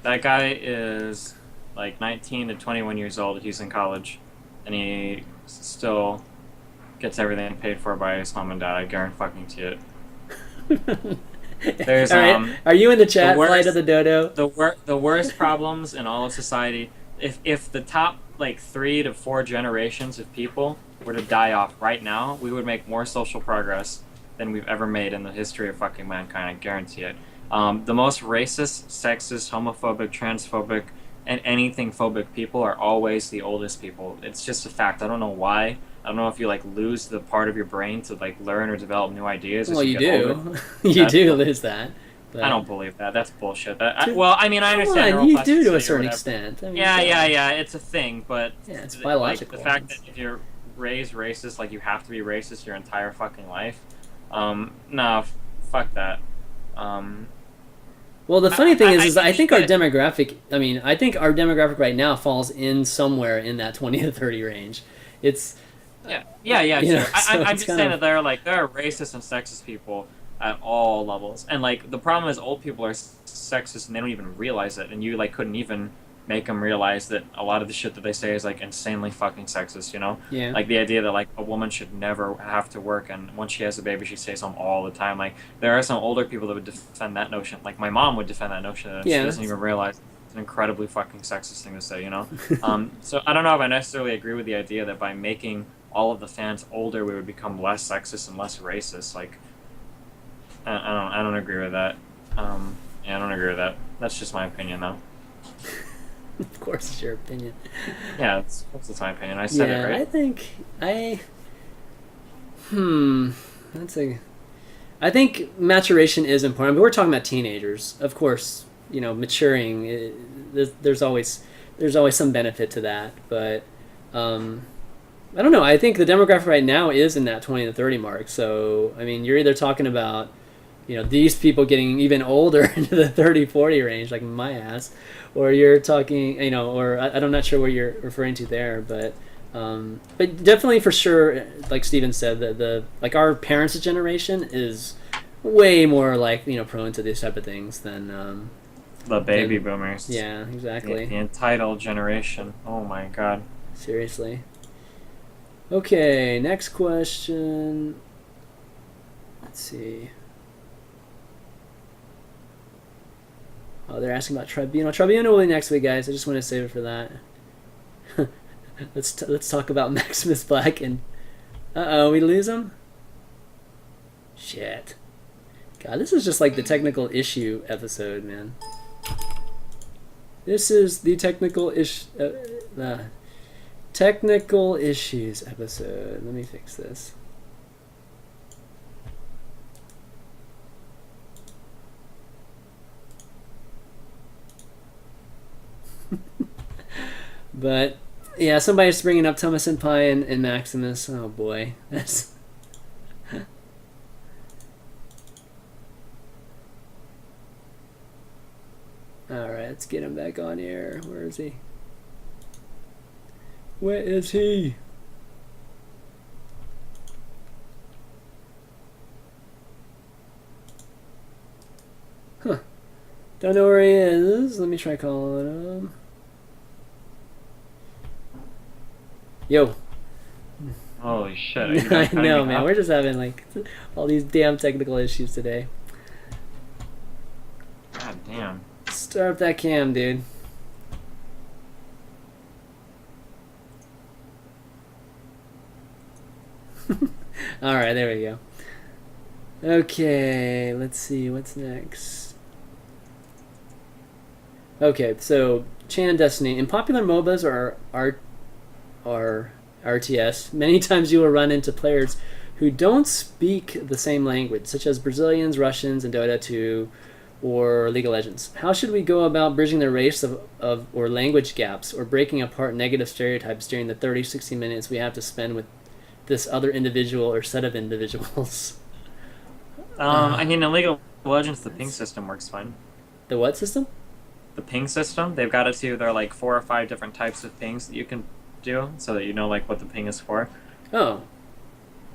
That guy is like 19 to 21 years old. He's in college, and he still gets everything paid for by his mom and dad. I guarantee it. There's right. Are you in the chat, Flight of the Dodo? The worst problems in all of society. If the top like 3 to 4 generations of people were to die off right now, we would make more social progress than we've ever made in the history of fucking mankind. I guarantee it. The most racist, sexist, homophobic, transphobic, and anything phobic people are always the oldest people. It's just a fact. I don't know why. I don't know if you like lose the part of your brain to like learn or develop new ideas. Well, you do. You do lose that. But... I don't believe that. That's bullshit. Well, I mean, I understand. On, you do to a certain extent. I mean, yeah. It's a thing, but yeah, it's biological. Like, the fact that if you're raised racist, like you have to be racist your entire fucking life. No, fuck that. Well, the funny thing is I think our demographic. I mean, I think our demographic right now falls in somewhere in that 20 to 30 range. It's. Yeah. Sure. So I'm just saying that there are racist and sexist people at all levels, and like the problem is old people are sexist and they don't even realize it, and you like couldn't even make them realize that a lot of the shit that they say is like insanely fucking sexist, you know? Yeah. Like the idea that like a woman should never have to work, and once she has a baby she stays home all the time. Like there are some older people that would defend that notion. Like my mom would defend that notion, that she doesn't even realize it's an incredibly fucking sexist thing to say, you know? So I don't know if I necessarily agree with the idea that by making all of the fans older we would become less sexist and less racist. Like I don't agree with that. I don't agree with that. That's just my opinion though. Of course, it's your opinion. Yeah, that's my opinion. I said it right. I think maturation is important. But we're talking about teenagers, of course. You know, maturing. There's always some benefit to that, but I don't know. I think the demographic right now is in that 20 to 30 mark. So I mean, you're either talking about, you know, these people getting even older into the 30, 40 range, like my ass, or you're talking, you know, or I'm not sure what you're referring to there, but definitely for sure, like Steven said, the like our parents' generation is way more like, you know, prone to these type of things than the baby boomers. Yeah, exactly. The entitled generation. Oh my god. Seriously. Okay, next question. Let's see. Oh, they're asking about Tribunal. Tribunal will be next week, guys. I just want to save it for that. Let's talk about Maximus Black and... Uh-oh, we lose him? Shit. God, this is just like the technical issue episode, man. This is the technical issues episode. Let me fix this. But yeah, somebody's bringing up Thomas Senpai and Maximus. Oh boy, that's. All right, let's get him back on here. Where is he? Where is he? Huh. Don't know where he is. Let me try calling him. Yo. Holy shit. I know, man. We're just having like all these damn technical issues today. God damn. Start up that cam, dude. Alright, there we go. Okay, let's see. What's next? Okay, so Chan and Destiny. In popular MOBAs or RTS, many times you will run into players who don't speak the same language, such as Brazilians, Russians, in Dota 2 or League of Legends. How should we go about bridging the race of or language gaps, or breaking apart negative stereotypes during the 30-60 minutes we have to spend with this other individual or set of individuals. I mean, in League of Legends, the ping system works fine. The what system? The ping system, they've got it to, there are like 4 or 5 different types of pings that you can do, so that you know like what the ping is for. Oh.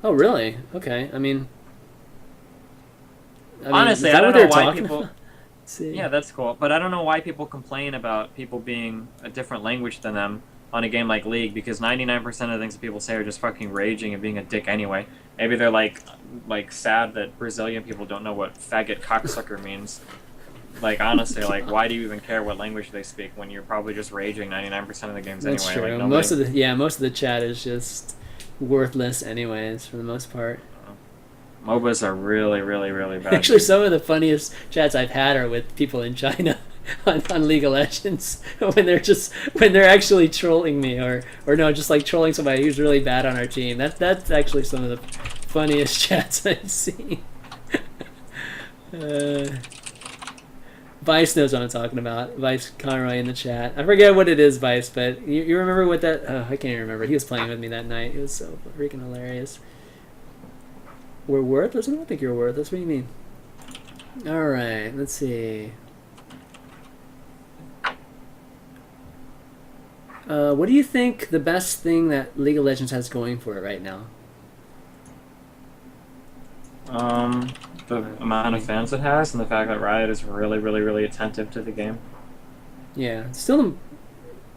Oh, really? Okay. I mean, honestly, is I that don't what know they're why talking people. about? See. Yeah, that's cool, but I don't know why people complain about people being a different language than them on a game like League, because 99% of the things that people say are just fucking raging and being a dick anyway. Maybe they're like sad that Brazilian people don't know what faggot cocksucker means. Like, honestly, like, why do you even care what language they speak when you're probably just raging 99% of the games That's anyway? true. Like, nobody... most of the chat is just worthless anyways for the most part. MOBAs are really, really, really bad. Actually, some of the funniest chats I've had are with people in China on League of Legends when they're actually trolling me or no, just like trolling somebody who's really bad on our team. That's actually some of the funniest chats I've seen. Vice knows what I'm talking about. Vice Conroy in the chat. I forget what it is, Vice, but you remember what that... Oh, I can't even remember. He was playing with me that night. It was so freaking hilarious. We're worthless? I don't think you're worthless. What do you mean? Alright, let's see. What do you think the best thing that League of Legends has going for it right now? The amount of fans it has, and the fact that Riot is really, really, really attentive to the game. Yeah,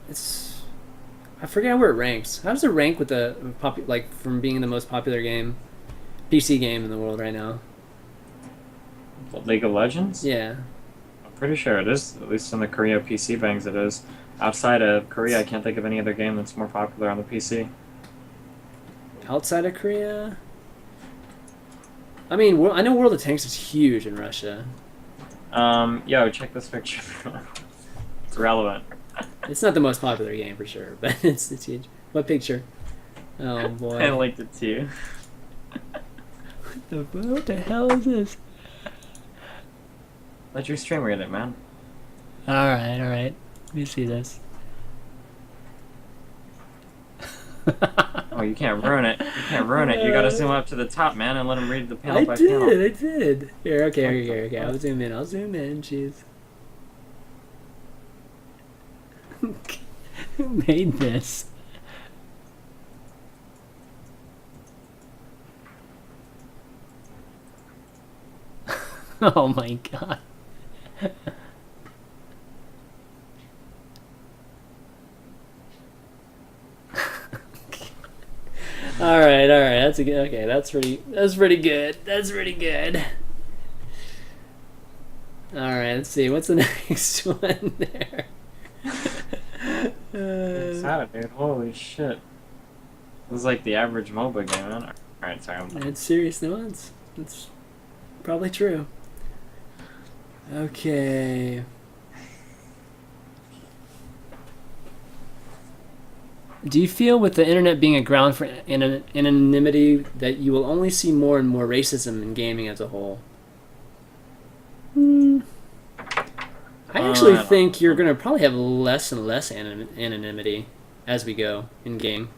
it's I forget where it ranks. How does it rank with the from being the most popular PC game in the world right now? League of Legends? Yeah. I'm pretty sure it is, at least in the Korea PC bangs it is. Outside of Korea, I can't think of any other game that's more popular on the PC. Outside of Korea? I mean, I know World of Tanks is huge in Russia. Yo, check this picture. It's relevant. It's not the most popular game for sure, but it's huge. What picture? Oh boy. I linked it to you. What the hell is this? Let your stream read it, man. Alright. Let me see this. Oh, you can't ruin it. You can't ruin it. You gotta zoom up to the top, man, and let him read the panel by panel. I did. Here, okay. I'll zoom in. Jeez. Who made this? Oh my god. All right. That's pretty good. All right, let's see. What's the next one there? It's out, dude. Holy shit. This is like the average MOBA game, man. Alright, sorry. It's serious nuance. It's probably true. Okay. Do you feel with the internet being a ground for anonymity that you will only see more and more racism in gaming as a whole? I actually think you're going to probably have less and less anonymity as we go in game.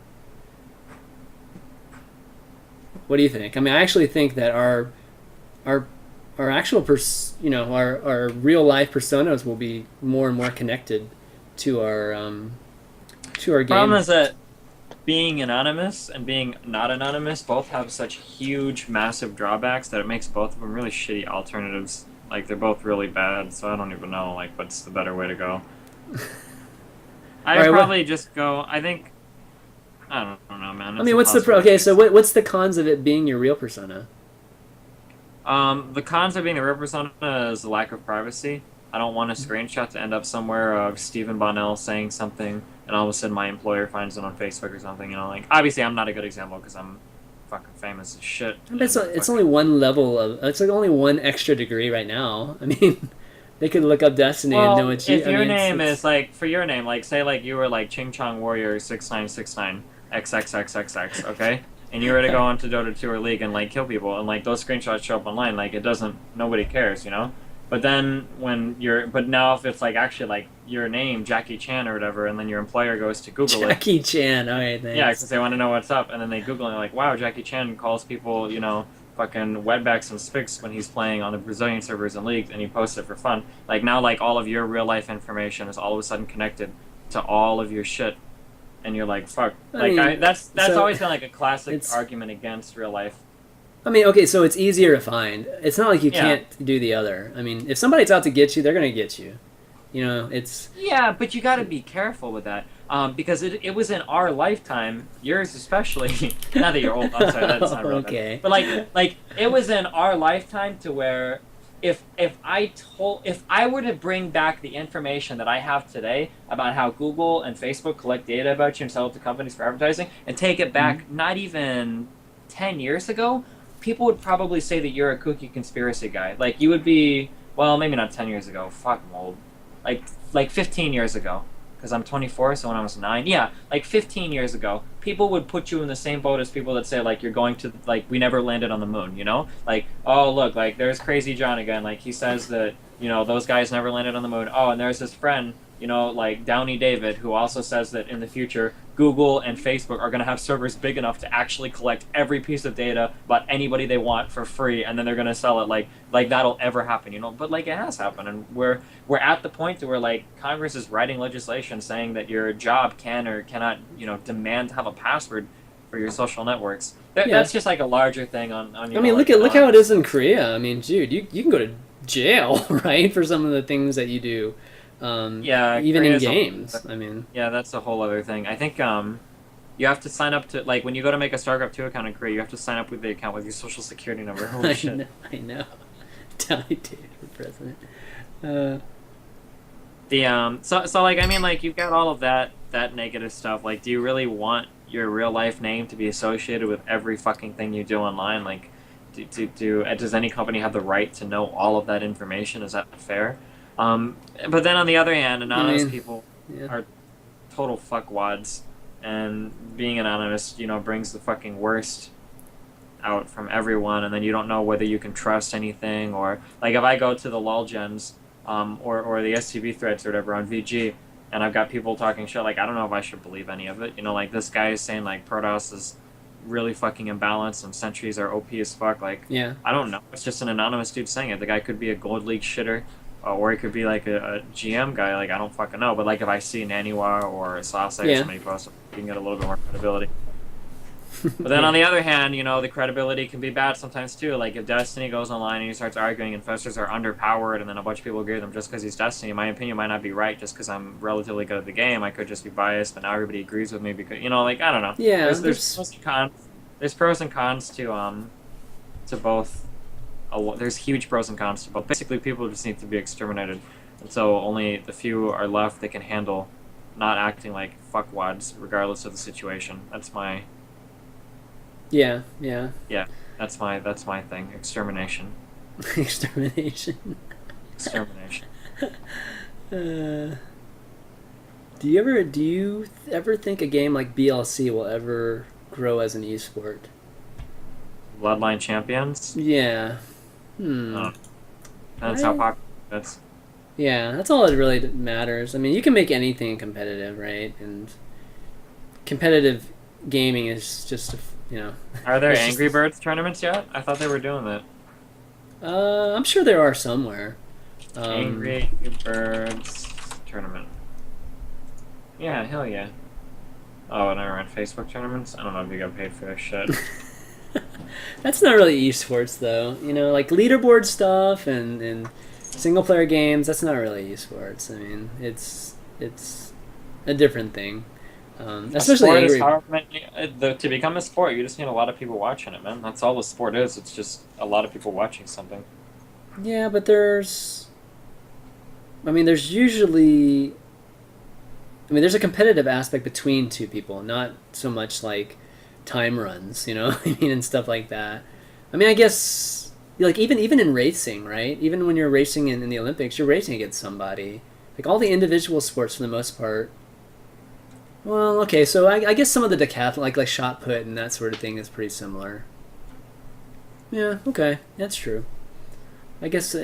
What do you think? I mean, I actually think that our actual our real life personas will be more and more connected to our game. The problem is that being anonymous and being not anonymous both have such huge, massive drawbacks that it makes both of them really shitty alternatives. Like, they're both really bad, so I don't even know, like, what's the better way to go. I'd probably just go, I think, I don't know, man. I mean, what's what's the cons of it being your real persona? The cons of being a real persona is the lack of privacy. I don't want a screenshot to end up somewhere of Stephen Bonnell saying something, and all of a sudden my employer finds it on Facebook or something, you know, like, obviously I'm not a good example because I'm fucking famous as shit. It's only one level of, it's like only one extra degree right now. I mean, they could look up Destiny and know it's you. If your name is like, for your name, like, say like you were like Ching Chong Warrior 6969 XXXXX, okay? And you were to go onto Dota 2 or League and like kill people, and like those screenshots show up online, like it doesn't, nobody cares, you know? But then but now if it's like actually like your name, Jackie Chan or whatever, and then your employer goes to Google Jackie Chan. All right, thanks. Yeah, because they want to know what's up, and then they Google and they're like, wow, Jackie Chan calls people, fucking wetbacks and spics when he's playing on the Brazilian servers and leagues, and he posts it for fun. Like now, like all of your real life information is all of a sudden connected to all of your shit, and you're like, fuck. That's always been like a classic argument against real life. I mean, okay, so it's easier to find. It's not like you can't do the other. I mean, if somebody's out to get you, they're gonna get you. It's... Yeah, but you got to be careful with that. Because it was in our lifetime, yours especially. Not that you're old, I'm sorry, that's not real. Okay. But like it was in our lifetime to where if I were to bring back the information that I have today about how Google and Facebook collect data about you and sell it to companies for advertising and take it back not even 10 years ago, people would probably say that you're a kooky conspiracy guy. Like you would be, well, maybe not 10 years ago. Fuck, I'm old. Like 15 years ago. Because I'm 24, so when I was 9, yeah, like 15 years ago, people would put you in the same boat as people that say, like, you're going to, like, we never landed on the moon, Like, oh, look, like, there's Crazy John again. Like, he says that, those guys never landed on the moon. Oh, and there's his friend, like Downey David, who also says that in the future, Google and Facebook are going to have servers big enough to actually collect every piece of data about anybody they want for free, and then they're going to sell it like that'll ever happen, But like it has happened, and we're at the point to where like Congress is writing legislation saying that your job can or cannot, demand to have a password for your social networks. That's just like a larger thing on. I mean, look how it is in Korea. I mean, dude, you can go to jail, right, for some of the things that you do. Even in games. I mean, yeah, that's a whole other thing. I think you have to sign up to, like, when you go to make a StarCraft 2 account in Korea, you have to sign up with the account with your social security number. Holy shit. I know. Downey David for president. So like, I mean, like, you've got all of that negative stuff. Like, do you really want your real life name to be associated with every fucking thing you do online? Like, does any company have the right to know all of that information? Is that fair? But then on the other hand, anonymous people are total fuckwads, and being anonymous, brings the fucking worst out from everyone, and then you don't know whether you can trust anything, or like if I go to the lol gens, or the STB threads or whatever on VG, and I've got people talking shit, like I don't know if I should believe any of it. Like this guy is saying like Protoss is really fucking imbalanced and sentries are OP as fuck. Like I don't know. It's just an anonymous dude saying it. The guy could be a gold league shitter. Or it could be like a GM guy, like I don't fucking know. But like if I see Naniwa or Sase or somebody post, you can get a little bit more credibility. But then on the other hand, the credibility can be bad sometimes too. Like if Destiny goes online and he starts arguing Infestors are underpowered, and then a bunch of people agree with him just because he's Destiny, my opinion might not be right just because I'm relatively good at the game. I could just be biased, but now everybody agrees with me because like I don't know. Yeah, there's pros and cons. There's pros and cons to both. There's huge pros and cons to both. Basically, people just need to be exterminated, and so only the few are left that can handle not acting like fuckwads, regardless of the situation. That's my. Yeah. That's my thing. Extermination. Extermination. Extermination. Do you ever think a game like BLC will ever grow as an esport? Bloodline Champions? Yeah. That's how popular that's. Yeah, that's all that really matters. I mean, you can make anything competitive, right? And competitive gaming is just, Are there Angry Birds tournaments yet? I thought they were doing that. I'm sure there are somewhere. Angry Birds tournament. Yeah, hell yeah. Oh, never mind. Facebook tournaments? I don't know if you got paid for this shit. That's not really esports, though. Like leaderboard stuff and single player games. That's not really esports. I mean, it's a different thing. Especially to become a sport, you just need a lot of people watching it, man. That's all the sport is. It's just a lot of people watching something. Yeah, but there's usually. There's a competitive aspect between two people, not so much like time runs, and stuff like that. I guess like even in racing, right? Even when you're racing in the Olympics, you're racing against somebody. Like all the individual sports, for the most part. Well, okay, so I guess some of the decathlon, like shot put and that sort of thing, is pretty similar. Yeah, okay, that's true. I guess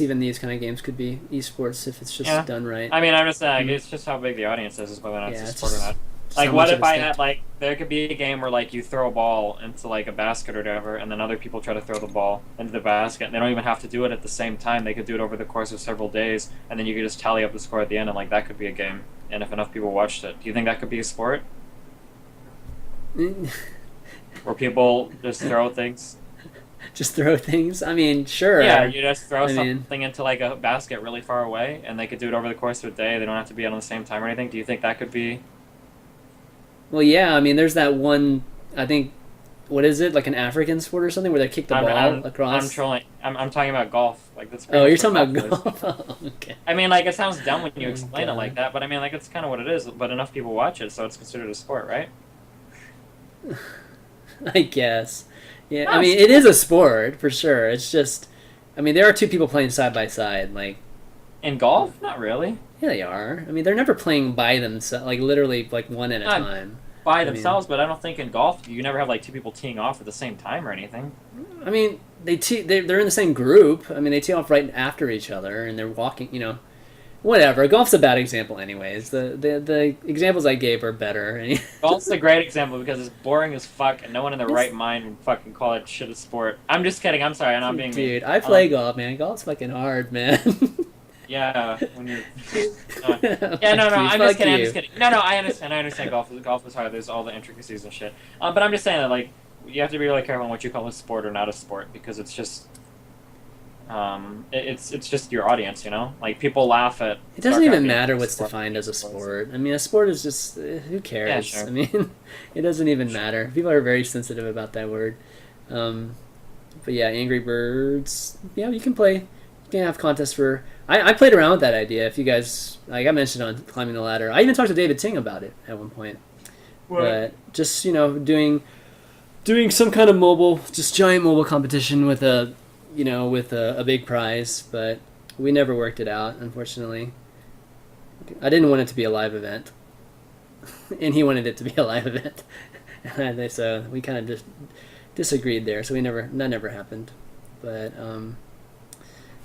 even these kind of games could be esports if it's just done right. I mean, I'm just saying, it's just how big the audience is whether or not it's a sport or not. Like, so what if I had, like, there could be a game where, like, you throw a ball into, like, a basket or whatever, and then other people try to throw the ball into the basket, and they don't even have to do it at the same time. They could do it over the course of several days, and then you could just tally up the score at the end, and, like, that could be a game. And if enough people watched it, do you think that could be a sport? Where people just throw things? Just throw things? I mean, sure. Yeah, you just throw something into, like, a basket really far away, and they could do it over the course of a day. They don't have to be on the same time or anything. Do you think that could be... Well, yeah, I mean, there's that one, I think, what is it, like an African sport or something, where they kick the ball across? I'm trolling. I'm talking about golf. Like, that's you're talking about golf? Oh, okay. I mean, like, it sounds dumb when you explain it like that, but I mean, like, it's kind of what it is, but enough people watch it, so it's considered a sport, right? I guess. Yeah, I mean, it is a sport, for sure. It's just, I mean, there are two people playing side by side, like... In golf? Not really. Yeah, they are. I mean, they're never playing by themselves, like, literally, like, one at a time. By themselves, but I don't think in golf you never have, like, two people teeing off at the same time or anything. I mean, they're in the same group. I mean, they tee off right after each other, and they're walking, you know... Whatever. Golf's a bad example anyways. The examples I gave are better. Golf's a great example because it's boring as fuck and no one in their right mind would fucking call it shit a sport. I'm just kidding. I'm sorry. I'm not being mean. Dude, I play golf, man. Golf's fucking hard, man. Yeah, when you're... yeah, no, I'm just kidding. I'm just kidding. No, I understand golf is hard. There's all the intricacies and shit. But I'm just saying that, like, you have to be really careful on what you call a sport or not a sport because it's just... it's just your audience, you know? Like, people laugh at... It doesn't even matter what's defined as a sport. I mean, a sport is just... who cares? Yeah, sure. I mean, it doesn't even matter. People are very sensitive about that word. But yeah, Angry Birds... Yeah, you can play. You can have contests for... I played around with that idea. If you guys... Like I mentioned on Climbing the Ladder. I even talked to David Ting about it at one point. What? But just, you know, doing some kind of mobile... Just giant mobile competition with a... You know, with a big prize, but we never worked it out, unfortunately. I didn't want it to be a live event, and he wanted it to be a live event, and so we kind of just disagreed there. So that never happened. But all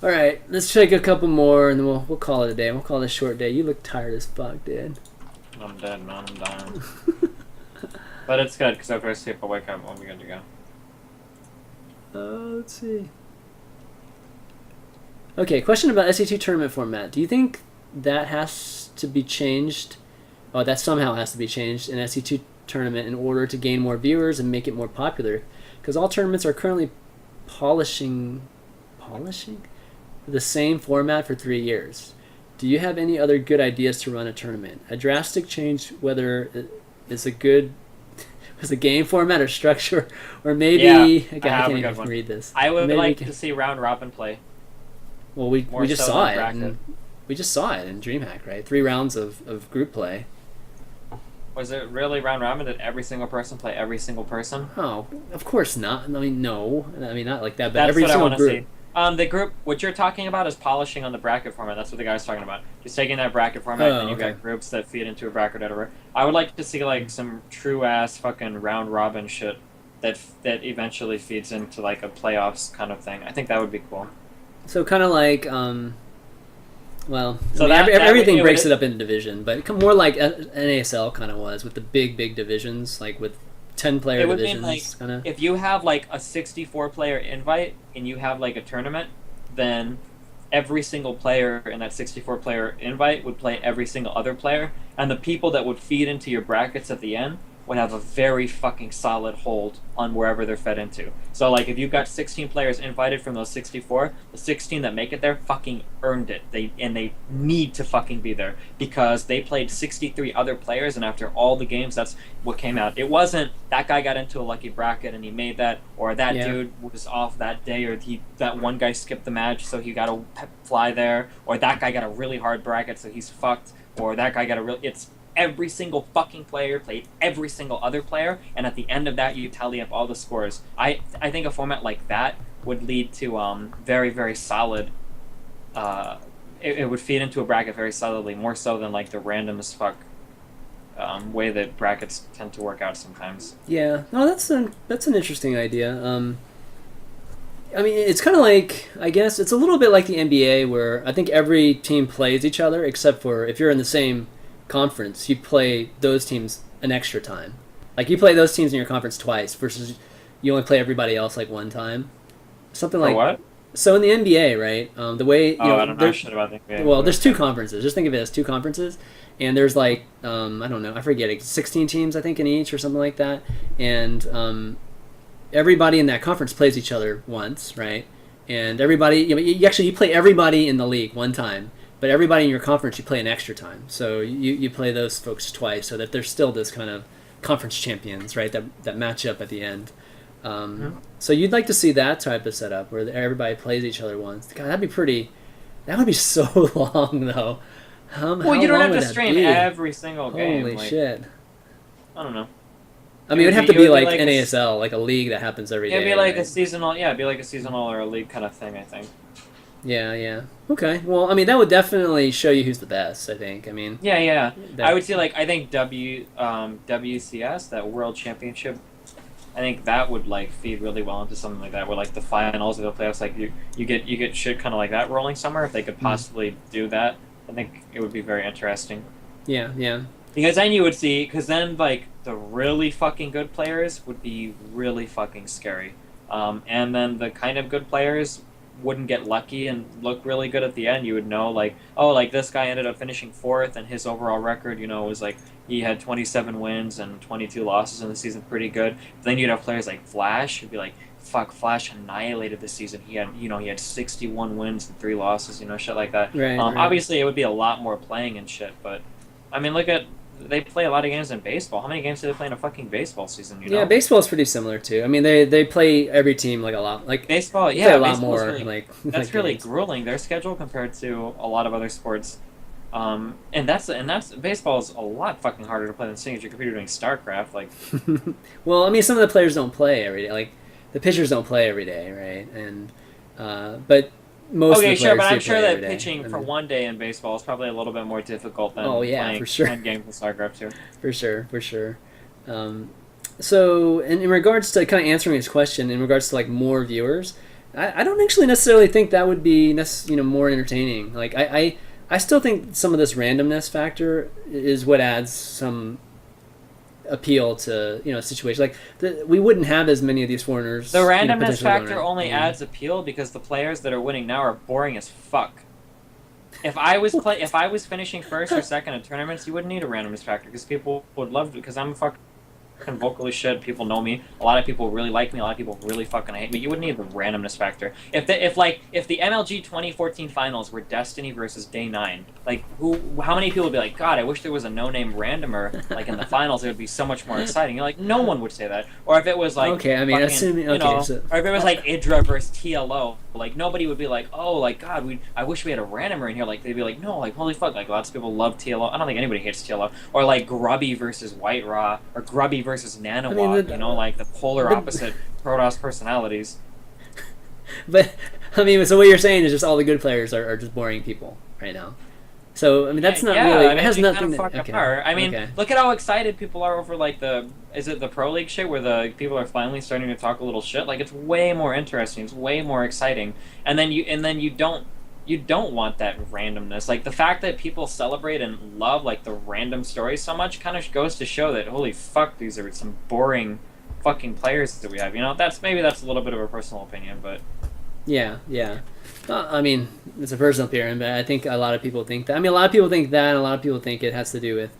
right, let's take a couple more, and then we'll call it a day. We'll call it a short day. You look tired as fuck, dude. I'm dead, man. I'm dying. But it's good because after I sleep, I'll wake up. We'll be good to go. Let's see. Okay, question about SE2 tournament format. Do you think that has to be changed? Oh, that somehow has to be changed in SE2 tournament in order to gain more viewers and make it more popular? Because all tournaments are currently polishing the same format for 3 years. Do you have any other good ideas to run a tournament? A drastic change, whether it's a game format or structure, or maybe... Yeah, I can't even read this. I would like to see round robin play. Well, we just saw it. We just saw it in Dreamhack, right? 3 rounds of group play. Was it really round robin? Did every single person play every single person? Oh, of course not. I mean, no. I mean, not like that, but That's every what single I want group. to see. The group, what you're talking about is polishing on the bracket format. That's what the guy's talking about. Just taking that bracket format, and you've got groups that feed into a bracket, whatever. I would like to see, like, some true-ass fucking round-robin shit that eventually feeds into, like, a playoffs kind of thing. I think that would be cool. So kind of like, everything breaks it up into division, but more like NASL kind of was with the big divisions, like with 10-player divisions. Like, if you have like a 64-player invite and you have like a tournament, then every single player in that 64-player invite would play every single other player, and the people that would feed into your brackets at the end would have a very fucking solid hold on wherever they're fed into. So, like, if you've got 16 players invited from those 64, the 16 that make it there fucking earned it. They need to fucking be there because they played 63 other players, and after all the games, that's what came out. It wasn't that guy got into a lucky bracket and he made that, or that dude was off that day, or that one guy skipped the match so he got to fly there, or that guy got a really hard bracket so he's fucked, or that guy got a it's every single fucking player played every single other player, and at the end of that you tally up all the scores. I think a format like that would lead to very, very solid it would feed into a bracket very solidly, more so than like the random as fuck way that brackets tend to work out sometimes. Yeah, no, that's an interesting idea. I mean, it's kind of like, I guess it's a little bit like the NBA, where I think every team plays each other, except for if you're in the same conference, you play those teams an extra time. Like you play those teams in your conference twice versus you only play everybody else like one time. Something For like what? so in the NBA, right? The way I don't know shit about the NBA. well, there's two conferences. Just think of it as two conferences, and there's like I don't know, I forget it, 16 teams I think in each or something like that, and everybody in that conference plays each other once, right? And everybody, you play everybody in the league one time, but everybody in your conference you play an extra time. So you play those folks twice, so that there's still this kind of conference champions, right? That match up at the end. So you'd like to see that type of setup where everybody plays each other once. God, that'd be pretty. That would be so long, though. Well, you don't have to stream every single game. Holy shit! I don't know. I mean, it'd have to be like NASL, like a league that happens every day. It'd be like a seasonal, it'd be like a seasonal or a league kind of thing, I think. Yeah. Okay. Well, I mean, that would definitely show you who's the best, I think. I mean... Yeah. I would say, like, I think WCS, that World Championship, I think that would, like, feed really well into something like that, where, like, the finals or the playoffs, like, you get shit kind of like that rolling somewhere. If they could possibly do that, I think it would be very interesting. Yeah. Because then you would see, because then, like, the really fucking good players would be really fucking scary. And then the kind of good players wouldn't get lucky and look really good at the end. You would know, like, oh, like, this guy ended up finishing 4th, and his overall record, was like, he had 27 wins and 22 losses in the season, pretty good. But then you'd have players like Flash, who'd be like, fuck, Flash annihilated this season. He had 61 wins and 3 losses, shit like that. Right. Obviously, it would be a lot more playing and shit, but, I mean, they play a lot of games in baseball. How many games do they play in a fucking baseball season? Yeah, baseball's pretty similar too. I mean, they play every team like a lot. Like baseball, yeah, a lot more. Really, that's really grueling. Their schedule compared to a lot of other sports, and that's baseball's a lot fucking harder to play than seeing as your computer doing StarCraft. Like, well, I mean, some of the players don't play every day. Like the pitchers don't play every day, right? And but. Most okay, of the sure, but I'm do sure play that every day. pitching for one day in baseball is probably a little bit more difficult than playing for sure. 10 games in StarCraft 2. For sure. So, in regards to kind of answering his question, in regards to like more viewers, I don't actually necessarily think that would be more entertaining. Like I still think some of this randomness factor is what adds some appeal to a situation like we wouldn't have as many of these foreigners. The randomness factor only adds appeal because the players that are winning now are boring as fuck. If I was finishing first or second in tournaments, you wouldn't need a randomness factor because people would love it because I'm fucking vocally shit. People know me. A lot of people really like me. A lot of people really fucking hate me. You wouldn't need the randomness factor. If the MLG 2014 finals were Destiny versus Day 9, like how many people would be like, God, I wish there was a no-name randomer like in the finals. It would be so much more exciting. You're like, no one would say that. Or if it was like, okay, I mean, assuming or if it was like Idra versus TLO, like nobody would be like, oh, like God, I wish we had a randomer in here. Like they'd be like, no, like holy fuck, like lots of people love TLO. I don't think anybody hates TLO. Or like Grubby versus White Raw, or Grubby versus Nanowog, like the polar opposite Protoss personalities. But I mean, so what you're saying is just all the good players are just boring people right now. So I mean, that's not really. It has nothing. Apart. I mean, look at how excited people are over like the Pro League shit, where the people are finally starting to talk a little shit. Like it's way more interesting. It's way more exciting. And then you don't want that randomness. Like the fact that people celebrate and love like the random stories so much kind of goes to show that holy fuck, these are some boring fucking players that we have. That's a little bit of a personal opinion, but yeah. I mean, it's a personal opinion, but I think a lot of people think that. I mean, a lot of people think that, and a lot of people think it has to do with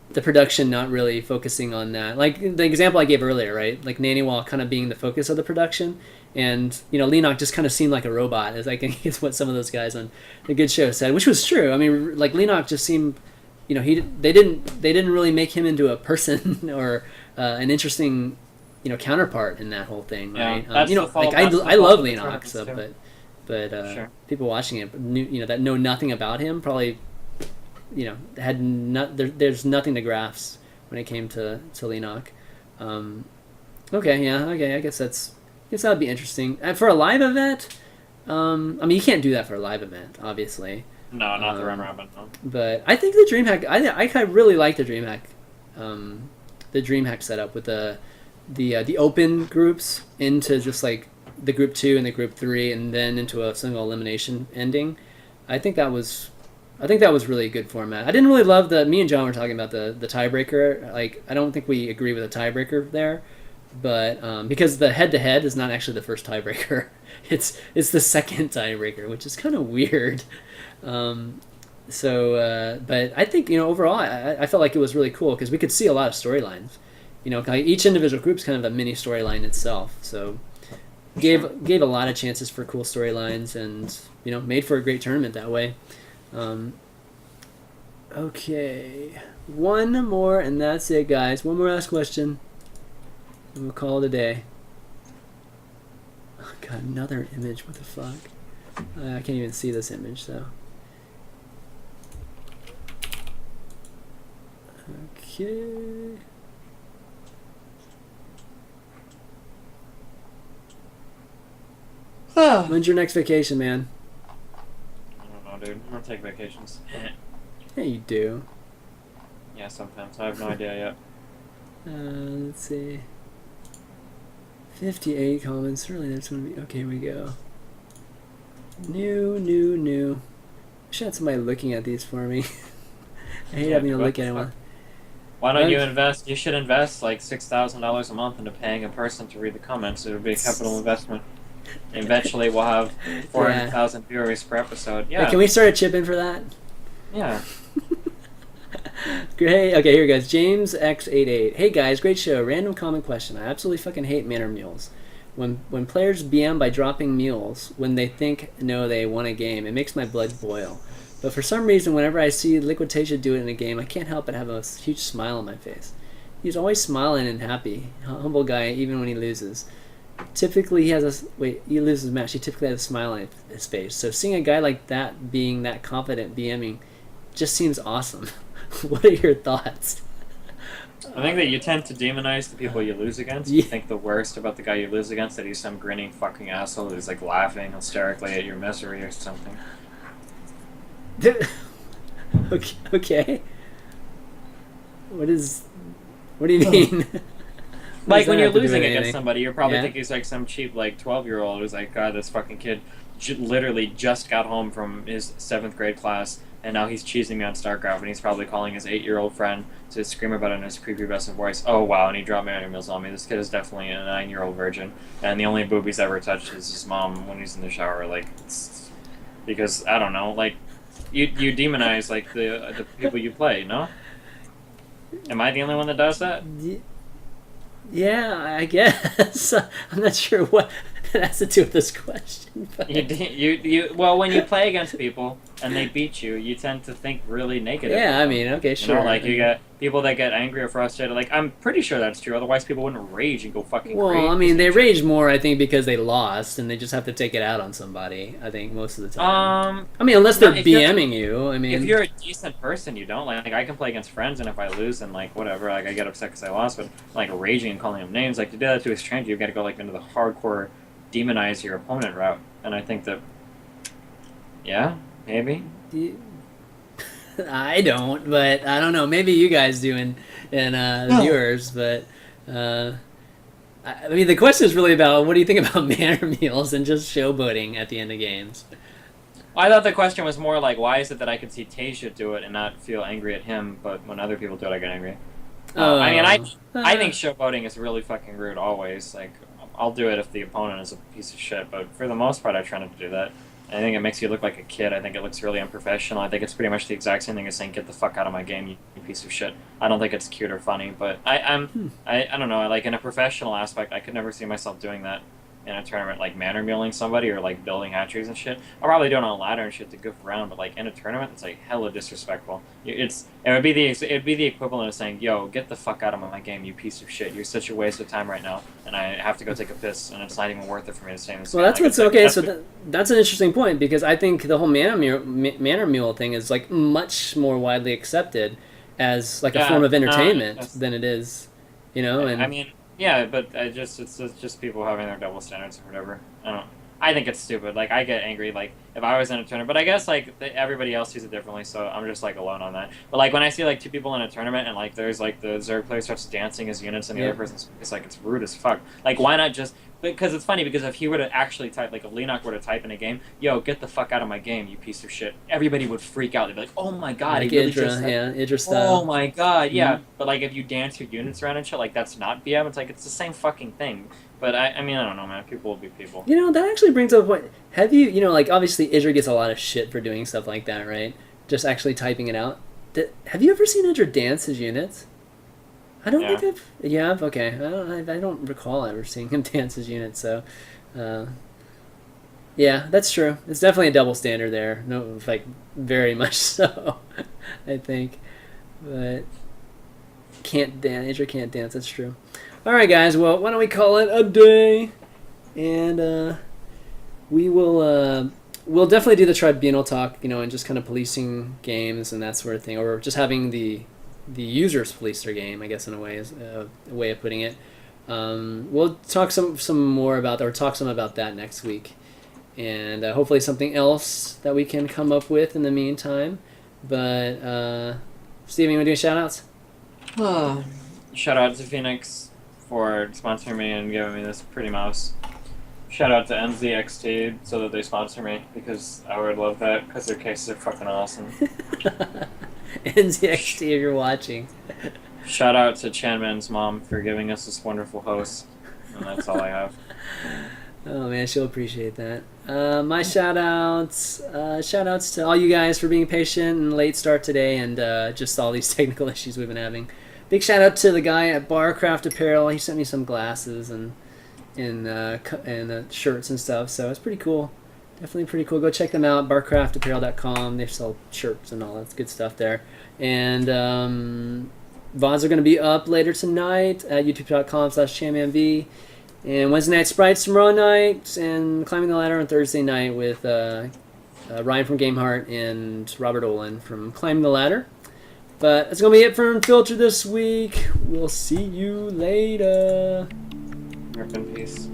the production not really focusing on that. Like the example I gave earlier, right? Like Nanywall kind of being the focus of the production, and Lenok just kind of seemed like a robot, as I think is what some of those guys on the Good Show said, which was true. I mean, like Lenok just seemed, they didn't really make him into a person or an interesting, counterpart in that whole thing, right? I love Lenok, so, but sure. People watching it that know nothing about him probably there's nothing to grasp when it came to Lenok. I guess that'd be interesting for a live event. I mean, you can't do that for a live event, obviously. No, not the round robin. No. But I think the DreamHack. I really like the DreamHack. The DreamHack setup with the open groups into just like the group 2 and the group 3, and then into a single elimination ending. I think that was really a good format. I didn't really love me and John were talking about the tiebreaker. Like, I don't think we agree with a tiebreaker there, but because the head-to-head is not actually the first tiebreaker. It's the second tiebreaker, which is kind of weird. But I think, overall, I felt like it was really cool because we could see a lot of storylines. Like each individual group's kind of a mini storyline itself. So gave a lot of chances for cool storylines, and made for a great tournament that way. Okay, one more, and that's it, guys. One more last question, and we'll call it a day. Oh, God, another image. What the fuck? I can't even see this image, so. Okay. When's your next vacation, man? I don't know, dude. I'm gonna take vacations. Yeah, you do. Yeah, sometimes. I have no idea yet. Let's see. 58 comments. Really, that's gonna be... Okay, here we go. New. I should have somebody looking at these for me. I hate having to look at it. Why don't you invest? You should invest like $6,000 a month into paying a person to read the comments. It would be a capital investment. Eventually, we'll have 400,000 viewers per episode. Yeah. Hey, can we start a chip in for that? Yeah. Great. Okay, here goes. James X88. Hey guys, great show. Random comment question. I absolutely fucking hate manor mules. When players BM by dropping mules when they think they won a game, it makes my blood boil. But for some reason, whenever I see Liquidation do it in a game, I can't help but have a huge smile on my face. He's always smiling and happy. Humble guy, even when he loses. Typically, he loses a match. He typically has a smile on his face. So seeing a guy like that being that confident BMing just seems awesome. What are your thoughts? I think that you tend to demonize the people you lose against. Yeah. You think the worst about the guy you lose against, that he's some grinning fucking asshole who's like laughing hysterically at your misery or something. Okay. What do you mean? Like when you're losing against somebody, you probably think he's like some cheap like 12-year-old who's like, God, this fucking kid literally just got home from his 7th grade class, and now he's cheesing me on StarCraft, and he's probably calling his 8-year-old friend to scream about it in his prepubescent voice. Oh wow, and he dropped manor mules on me. This kid is definitely a 9-year-old virgin, and the only boob he's ever touched is his mom when he's in the shower. Like, because I don't know, like you demonize like the people you play. No, am I the only one that does that? Yeah, I guess. I'm not sure what that has to do with this question. But... Well, when you play against people and they beat you, you tend to think really negative. Yeah, I mean, okay, sure. Like you get people that get angry or frustrated. Like, I'm pretty sure that's true. Otherwise, people wouldn't rage and go fucking crazy. Well, I mean, they rage more, I think, because they lost and they just have to take it out on somebody. I think most of the time. I mean, unless they're BMing you. I mean, if you're a decent person, you don't like I can play against friends, and if I lose, and like whatever, like I get upset because I lost, but like raging and calling them names, like to do that to a stranger, you've got to go like into the hardcore demonize your opponent route, and I think that, yeah, maybe. I don't, but I don't know. Maybe you guys do in viewers, but I mean, the question is really about what do you think about manor meals and just showboating at the end of games. Well, I thought the question was more like, why is it that I can see Tasia do it and not feel angry at him, but when other people do it, I get angry? I mean, I think showboating is really fucking rude always. Like, I'll do it if the opponent is a piece of shit, but for the most part, I try not to do that. I think it makes you look like a kid. I think it looks really unprofessional. I think it's pretty much the exact same thing as saying, get the fuck out of my game, you piece of shit. I don't think it's cute or funny, but I don't know. Like, in a professional aspect, I could never see myself doing that in a tournament, like manor muling somebody or like building hatcheries and shit. I'll probably do it on a ladder and shit to goof around, but like in a tournament, it's like hella disrespectful. It would be the equivalent of saying, yo, get the fuck out of my game, you piece of shit. You're such a waste of time right now, and I have to go take a piss, and it's not even worth it for me to stay in this game. Well, that's what's okay. So that's an interesting point, because I think the whole manor mule thing is like much more widely accepted as like a form of entertainment than it is, you know. And I mean. Yeah, but it's just people having their double standards or whatever. I don't. I think it's stupid. Like, I get angry, like, if I was in a tournament. But I guess, like, everybody else sees it differently, so I'm just, like, alone on that. But, like, when I see, like, 2 people in a tournament and, like, there's, like, the Zerg player starts dancing as units and the other person's... It's, like, it's rude as fuck. Like, why not just... Because it's funny, because if he were to actually type, like, if Leonok were to type in a game, yo, get the fuck out of my game, you piece of shit. Everybody would freak out. They'd be like, oh my god, like he really Idra, just... Idra style. Oh my god, yeah. But, like, if you dance your units around and shit, like, that's not BM. It's, like, it's the same fucking thing. But, I mean, I don't know, man. People will be people. You know, that actually brings up what... Have you... You know, like, obviously, Idra gets a lot of shit for doing stuff like that, right? Just actually typing it out. Have you ever seen Idra dance his units? I don't think I've... Yeah, okay. I don't recall ever seeing him dance his units, so... yeah, that's true. It's definitely a double standard there. No, like, very much so, I think. But... Can't dance. Idra can't dance, that's true. Alright, guys, well, why don't we call it a day? And, we will, we'll definitely do the tribunal talk, you know, and just kind of policing games and that sort of thing, or just having the users police their game, I guess, in a way, is a way of putting it. We'll talk some more about that, or talk some about that next week, and hopefully something else that we can come up with in the meantime. But Steven, you want to do shout-outs? Shout out to Phoenix for sponsoring me and giving me this pretty mouse. Shout out to NZXT so that they sponsor me, because I would love that, because their cases are fucking awesome. NZXT, if you're watching. Shout out to Chanman's mom for giving us this wonderful host. And that's all I have. Oh man, she'll appreciate that. My shout-outs to all you guys for being patient and late start today, and just all these technical issues we've been having. Big shout out to the guy at CHOUTcraft Apparel. He sent me some glasses and shirts and stuff, so it's pretty cool. Definitely pretty cool. Go check them out, barcraftapparel.com. They sell shirts and all that good stuff there. And VODs are going to be up later tonight at youtube.com/ChanmanV. And Wednesday night Sprites tomorrow night, and Climbing the Ladder on Thursday night with Ryan from GameHeart and Robert Olin from Climbing the Ladder. But that's going to be it for Unfiltered this week. We'll see you later. Rest in peace.